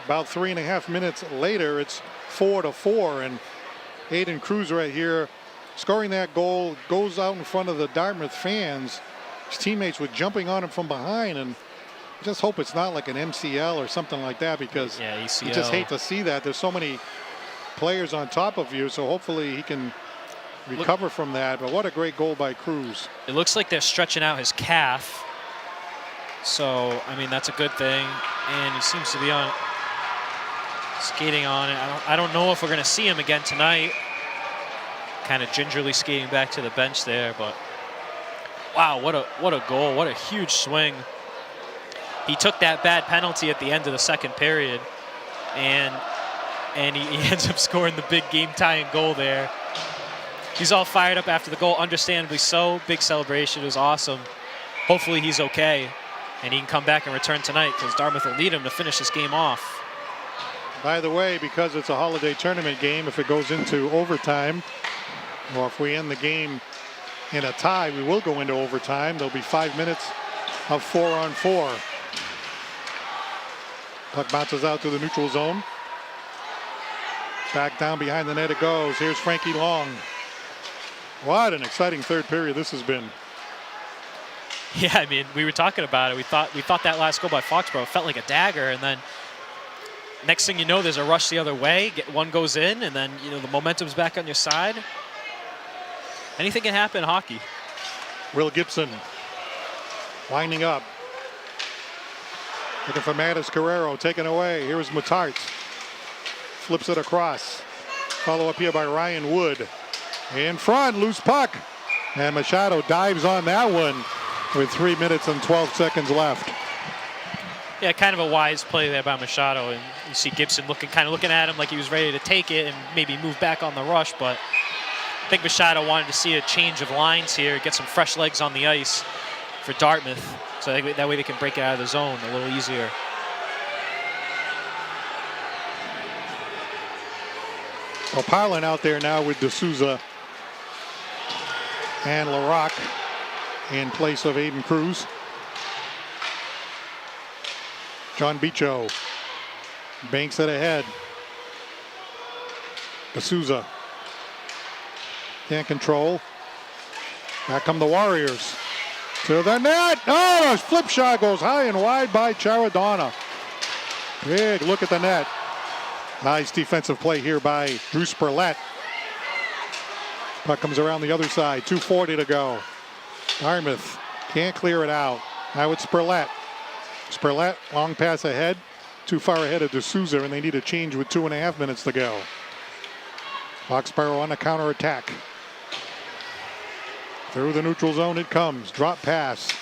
about 3.5 minutes later, it's 4-4. And Aiden Cruz right here scoring that goal, goes out in front of the Dartmouth fans. His teammates were jumping on him from behind, and just hope it's not like an MCL or something like that, because yeah, ACL. You just hate to see that. There's so many players on top of you, so hopefully he can recover from that. But what a great goal by Cruz. It looks like they're stretching out his calf. So, I mean, that's a good thing. And he seems to be skating on it. I don't know if we're going to see him again tonight. Kind of gingerly skating back to the bench there, but wow, what a goal. What a huge swing. He took that bad penalty at the end of the second period, and he ends up scoring the big game-tying goal there. He's all fired up after the goal, understandably so. Big celebration. It was awesome. Hopefully he's okay, and he can come back and return tonight, because Dartmouth will need him to finish this game off. By the way, because it's a holiday tournament game, if it goes into overtime, or if we end the game in a tie, we will go into overtime. There'll be 5 minutes of 4-on-4. Puck bounces out to the neutral zone. Back down behind the net it goes. Here's Frankie Long. What an exciting third period this has been. Yeah, I mean, we were talking about it. We thought that last goal by Foxborough felt like a dagger, and then next thing you know, there's a rush the other way. One goes in, and then the momentum's back on your side. Anything can happen in hockey. Will Gibson winding up. Looking for Mattis Carrero, taken away. Here's Matart. Flips it across. Follow up here by Ryan Wood. In front, loose puck. And Machado dives on that one with 3 minutes and 12 seconds left. Yeah, kind of a wise play there by Machado. And you see Gibson looking at him like he was ready to take it and maybe move back on the rush. But I think Machado wanted to see a change of lines here, get some fresh legs on the ice for Dartmouth. So that way they can break it out of the zone a little easier. Well, Parlin out there now with D'Souza and Larocque in place of Aiden Cruz. John Bicho banks it ahead. D'Souza can't control. Back come the Warriors to the net. Oh, a flip shot goes high and wide by Charadonna. Big look at the net. Nice defensive play here by Drew Spurlett. Puck comes around the other side. 2:40 to go. Dartmouth can't clear it out. Now it's Spurlett. Spurlett, long pass ahead. Too far ahead of D'Souza, and they need a change with 2.5 minutes to go. Foxborough on the counterattack. Through the neutral zone it comes. Drop pass.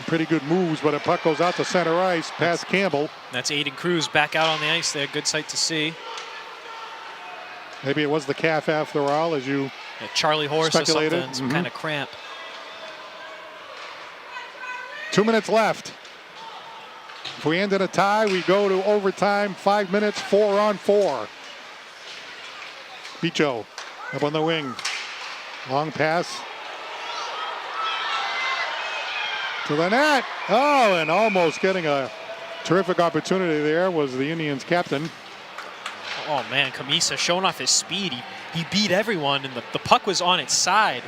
Pretty good moves, but a puck goes out to center ice past Campbell. That's Aiden Cruz back out on the ice there. Good sight to see. Maybe it was the calf after all, as you Charlie horse speculated. Or something, some kind of cramp. 2 minutes left. If we end in a tie, we go to overtime. 5 minutes, 4-on-4. Bicho up on the wing. Long pass to the net. Oh, and almost getting a terrific opportunity there was the Indians captain. Oh man, Kamisa showing off his speed. He beat everyone, and the puck was on its side,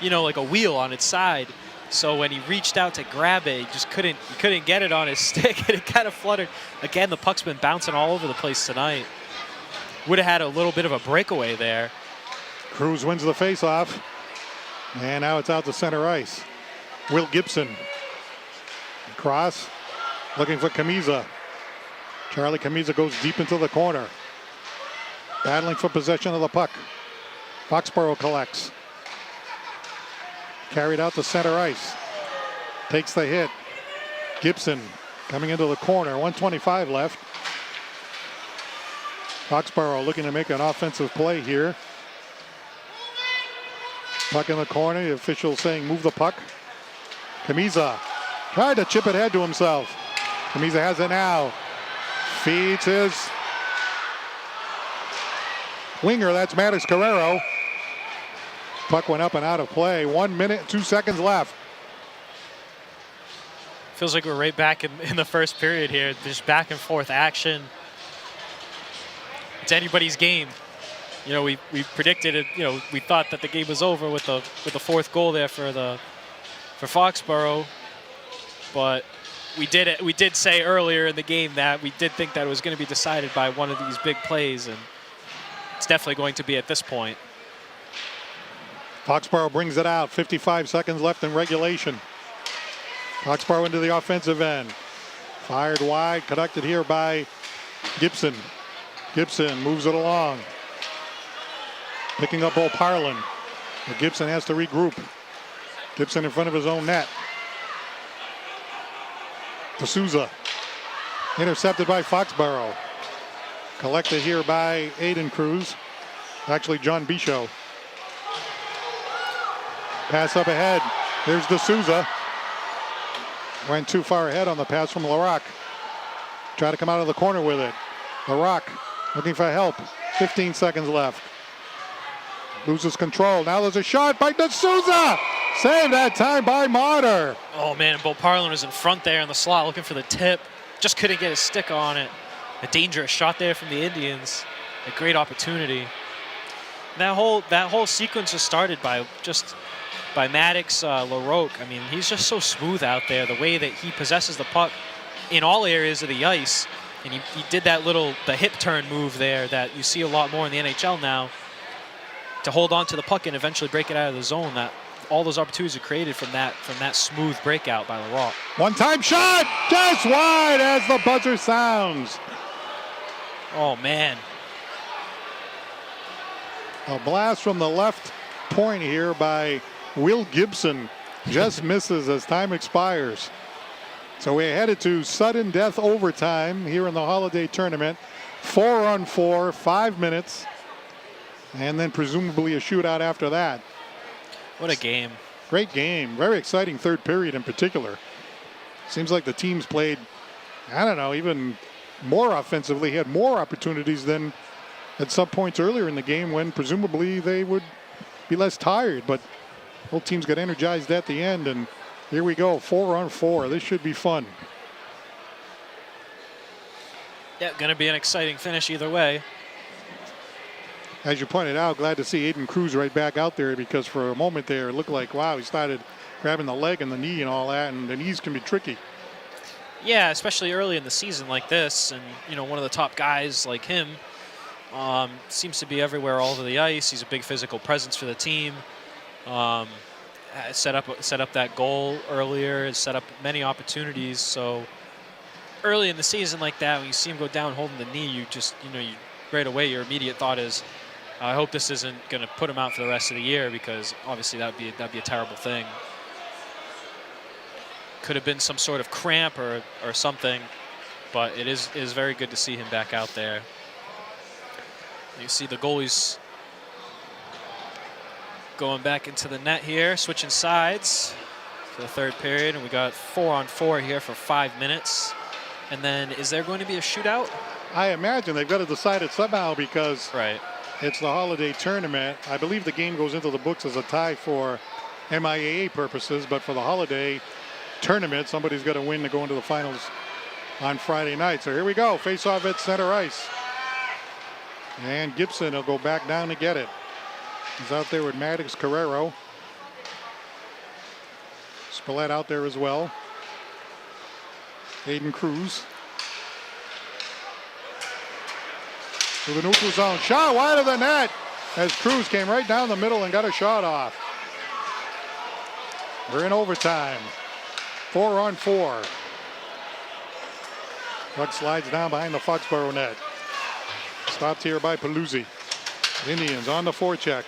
you know, like a wheel on its side. So when he reached out to grab it, he just couldn't get it on his stick, and it kind of fluttered. Again, the puck's been bouncing all over the place tonight. Would have had a little bit of a breakaway there. Cruz wins the faceoff, and now it's out to center ice. Will Gibson. Cross, looking for Kamisa. Charlie Kamisa goes deep into the corner. Battling for possession of the puck. Foxborough collects. Carried out to center ice. Takes the hit. Gibson coming into the corner. 1:25 left. Foxborough looking to make an offensive play here. Puck in the corner. The official saying move the puck. Kamisa tried to chip it ahead to himself. Kamisa has it now. Feeds his winger. That's Maddox Guerrero. Puck went up and out of play. 1 minute, 2 seconds left. Feels like we're right back in the first period here. Just back and forth action. It's anybody's game. You know, we predicted it. You know, we thought that the game was over with the fourth goal there for Foxborough, but we did say earlier in the game that we did think that it was going to be decided by one of these big plays, and it's definitely going to be at this point. Foxborough brings it out. 55 seconds left in regulation. Foxborough into the offensive end. Fired wide, conducted here by Gibson. Gibson moves it along. Picking up O'Parlin. But Gibson has to regroup. Gibson in front of his own net. D'Souza. Intercepted by Foxborough. Collected here by Aiden Cruz. Actually, John Bichot. Pass up ahead. Here's D'Souza. Went too far ahead on the pass from Larocque. Try to come out of the corner with it. Larocque looking for help. 15 seconds left. Loses control. Now there's a shot by D'Souza. Saved that time by Martyr. Oh man, Bo Parlin was in front there in the slot looking for the tip. Just couldn't get his stick on it. A dangerous shot there from the Indians. A great opportunity. That whole sequence was started by Maddox Larocque. I mean, he's just so smooth out there. The way that he possesses the puck in all areas of the ice. And he did the hip turn move there that you see a lot more in the NHL now. To hold on to the puck and eventually break it out of the zone. That all those opportunities are created from that smooth breakout by Larocque. One-time shot, just wide as the buzzer sounds. Oh man. A blast from the left point here by Will Gibson. Just misses as time expires. So we're headed to sudden death overtime here in the Holiday Tournament. 4-on-4, 5 minutes. And then presumably a shootout after that. What a game. Great game. Very exciting third period in particular. Seems like the teams played, I don't know, even more offensively, had more opportunities than at some points earlier in the game when presumably they would be less tired. But both teams got energized at the end, and here we go, 4-on-4. This should be fun. Yeah, going to be an exciting finish either way. As you pointed out, glad to see Aiden Cruz right back out there, because for a moment there it looked like, wow, he started grabbing the leg and the knee and all that, and the knees can be tricky. Yeah, especially early in the season like this, and you know, one of the top guys like him seems to be everywhere all over the ice. He's a big physical presence for the team. Set up that goal earlier, and set up many opportunities. So early in the season like that, when you see him go down holding the knee, you right away your immediate thought is, I hope this isn't going to put him out for the rest of the year, because obviously that'd be a terrible thing. Could have been some sort of cramp or something, but it is very good to see him back out there. You see the goalies going back into the net here, switching sides for the third period, and we got 4-on-4 here for 5 minutes. And then is there going to be a shootout? I imagine they've got to decide it somehow, because right. It's the Holiday Tournament. I believe the game goes into the books as a tie for MIAA purposes, but for the Holiday, tournament. Somebody's got to win to go into the finals on Friday night. So here we go. Face off at center ice. And Gibson will go back down to get it. He's out there with Maddox Carrero. Spillett out there as well. Aiden Cruz. To the neutral zone. Shot wide of the net as Cruz came right down the middle and got a shot off. We're in overtime. 4-on-4. Puck slides down behind the Foxborough net. Stopped here by Paluzzi. Indians on the forecheck.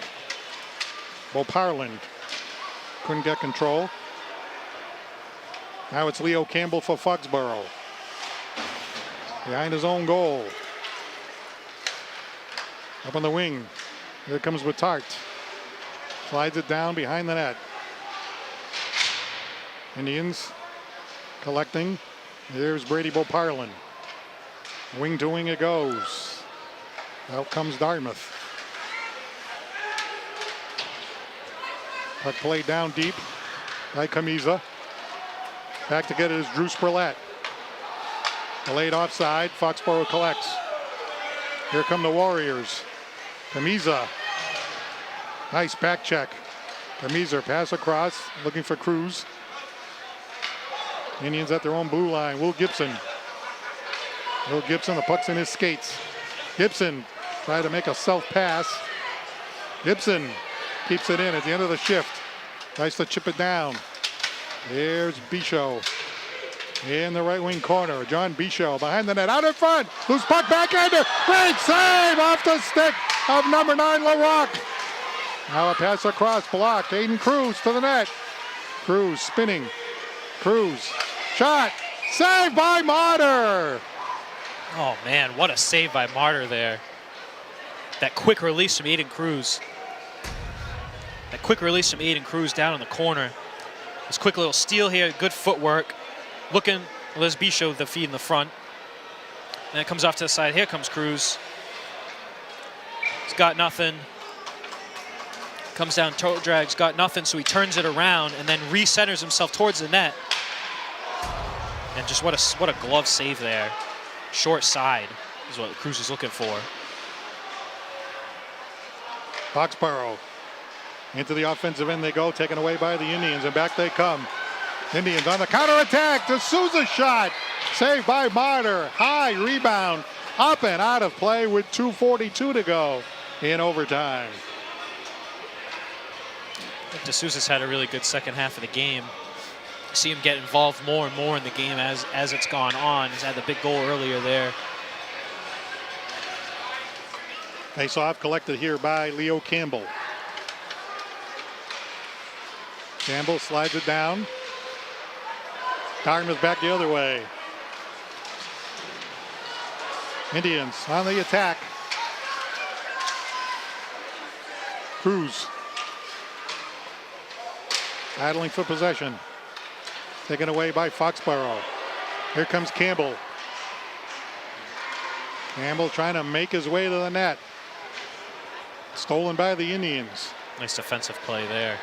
Boparland couldn't get control. Now it's Leo Campbell for Foxborough. Behind his own goal. Up on the wing. Here comes Wittart. Slides it down behind the net. Indians collecting. Here's Brady Boparland. Wing to wing it goes. Out comes Dartmouth. Puck played down deep by Camiza. Back to get it is Drew Spillett. Delayed offside. Foxborough collects. Here come the Warriors. Camiza. Nice back check. Camiza pass across. Looking for Cruz. Indians at their own blue line. Will Gibson. Will Gibson. The puck's in his skates. Gibson trying to make a self pass. Gibson keeps it in at the end of the shift. Tries to chip it down. There's Bichot in the right wing corner. John Bichot behind the net, out in front. Loose puck backhander. Great save off the stick of number 9 LaRocque. Now a pass across, blocked. Aiden Cruz to the net. Cruz spinning. Cruz shot. Saved by Martyr. Oh man, what a save by Martyr there. That quick release from Aiden Cruz. That quick release from Aiden Cruz down in the corner. This quick little steal here, good footwork. Looking, Les Bichot the feed in the front. And it comes off to the side. Here comes Cruz. He's got nothing. Comes down, toe drags, got nothing, so he turns it around and then recenters himself towards the net. And just what a glove save there. Short side is what Cruz is looking for. Foxborough into the offensive end they go, taken away by the Indians, and back they come. Indians on the counterattack. The Souza shot. Saved by Martyr. High rebound. Up and out of play with 2:42 to go in overtime. D'Souza's had a really good second half of the game. See him get involved more and more in the game as it's gone on. He's had the big goal earlier there. Face off collected here by Leo Campbell. Campbell slides it down. Dartmouth back the other way. Indians on the attack. Cruz battling for possession. Taken away by Foxborough. Here comes Campbell. Campbell trying to make his way to the net. Stolen by the Indians. Nice defensive play there.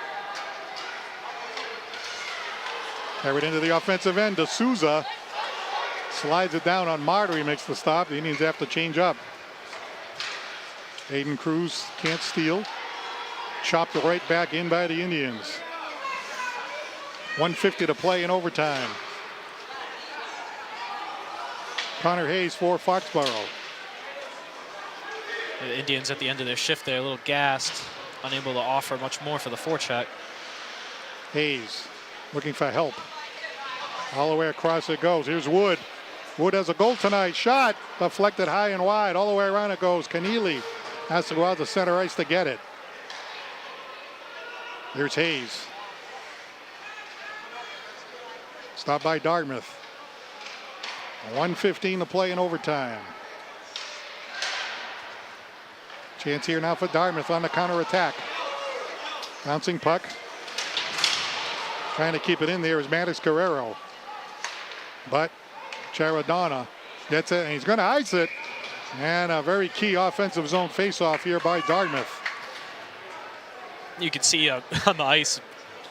Carried into the offensive end. D'Souza slides it down on Martyr. He makes the stop. The Indians have to change up. Aiden Cruz can't steal. Chopped right back in by the Indians. 1:50 to play in overtime. Connor Hayes for Foxborough. The Indians at the end of their shift there, a little gassed, unable to offer much more for the forecheck. Hayes looking for help. All the way across it goes. Here's Wood. Wood has a goal tonight. Shot deflected high and wide. All the way around it goes. Keneally has to go out to center ice to get it. Here's Hayes. Stopped by Dartmouth. 1:15 to play in overtime. Chance here now for Dartmouth on the counterattack. Bouncing puck. Trying to keep it in there is Maddox Guerrero. But Charadonna gets it and he's going to ice it. And a very key offensive zone faceoff here by Dartmouth. You can see on the ice,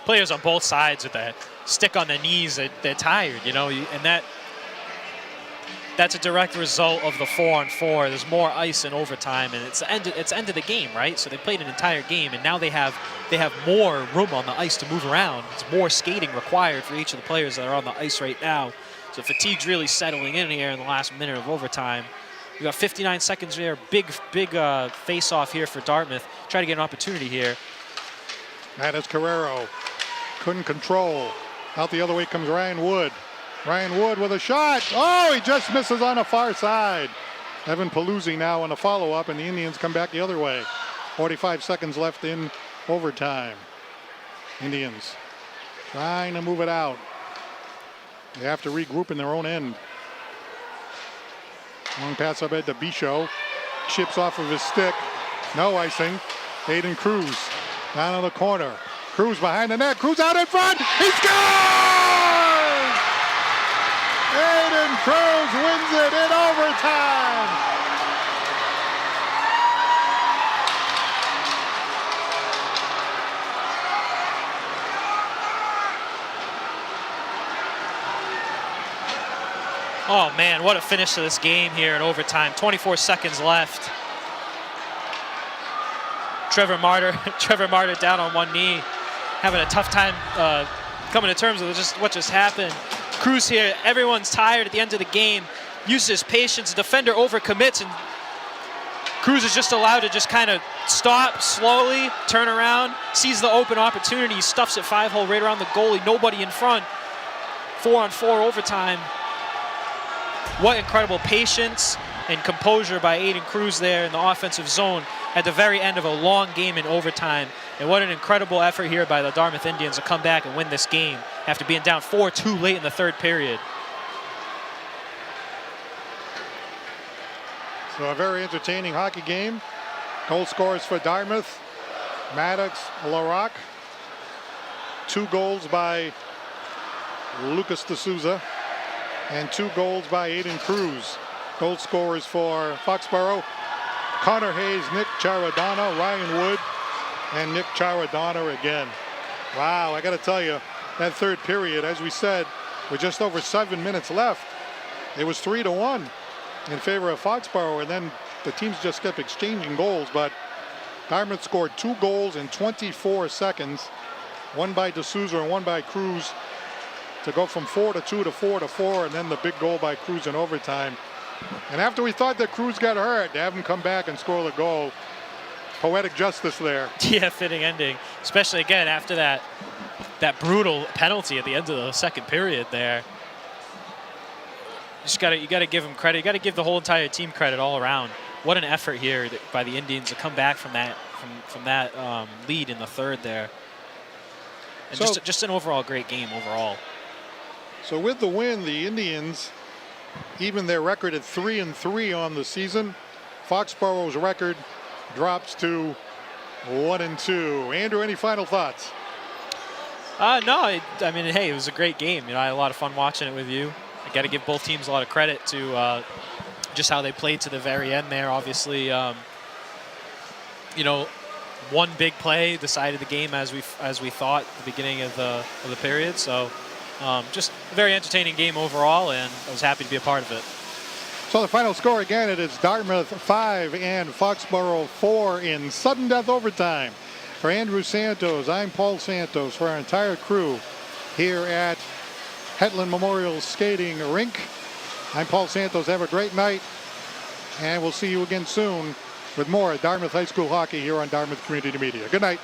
players on both sides with that stick on their knees. They're tired, you know, and that's a direct result of the 4-on-4. There's more ice in overtime, and it's end of the game, right? So they played an entire game, and now they have more room on the ice to move around. It's more skating required for each of the players that are on the ice right now. So fatigue's really settling in here in the last minute of overtime. We got 59 seconds here. Big face-off here for Dartmouth. Try to get an opportunity here. That is Carrero. Couldn't control. Out the other way comes Ryan Wood. Ryan Wood with a shot. Oh, he just misses on the far side. Evan Paluzzi now on a follow-up, and the Indians come back the other way. 45 seconds left in overtime. Indians trying to move it out. They have to regroup in their own end. Long pass up ahead to Bichot. Chips off of his stick. No icing. Aiden Cruz down in the corner. Cruz behind the net. Cruz out in front. He scores! Aiden Cruz wins it in overtime. Oh man, what a finish to this game here in overtime. 24 seconds left. Trevor Martyr down on one knee, having a tough time coming to terms with what just happened. Cruz here, everyone's tired at the end of the game. Uses his patience, the defender overcommits, and Cruz is just allowed to just kind of stop slowly, turn around, sees the open opportunity, stuffs it 5-hole right around the goalie, nobody in front. 4-on-4 overtime. What incredible patience and composure by Aiden Cruz there in the offensive zone at the very end of a long game in overtime. And what an incredible effort here by the Dartmouth Indians to come back and win this game after being down 4-2 late in the third period. So a very entertaining hockey game. Goal scorers for Dartmouth: Maddox, LaRock. 2 goals by Lucas D'Souza and 2 goals by Aiden Cruz. Goal scorers for Foxborough: Connor Hayes, Nick Charadonna, Ryan Wood, and Nick Charadonna again. Wow, I got to tell you, that third period, as we said, with just over 7 minutes left, it was 3-1 in favor of Foxborough, and then the teams just kept exchanging goals. But Dartmouth scored 2 goals in 24 seconds, one by D'Souza and one by Cruz, to go from 4-2 to 4-4, and then the big goal by Cruz in overtime. And after we thought that Cruz got hurt, to have him come back and score the goal, poetic justice there. Yeah, fitting ending, especially again after that brutal penalty at the end of the second period there. You got to give him credit. You got to give the whole entire team credit all around. What an effort here by the Indians to come back from that lead in the third there. And So, just an overall great game overall. So with the win, the Indians even their record at 3-3 on the season. Foxborough's record drops to 1-2. Andrew, any final thoughts? No, I mean, hey, it was a great game. You know, I had a lot of fun watching it with you. I got to give both teams a lot of credit to just how they played to the very end there. Obviously, you know, one big play decided the game as we thought at the beginning of the period. So just a very entertaining game overall, and I was happy to be a part of it. So the final score again, it is Dartmouth 5 and Foxborough 4 in sudden death overtime. For Andrew Santos, I'm Paul Santos. For our entire crew here at Hetland Memorial Skating Rink, I'm Paul Santos. Have a great night, and we'll see you again soon with more Dartmouth High School hockey here on Dartmouth Community Media. Good night.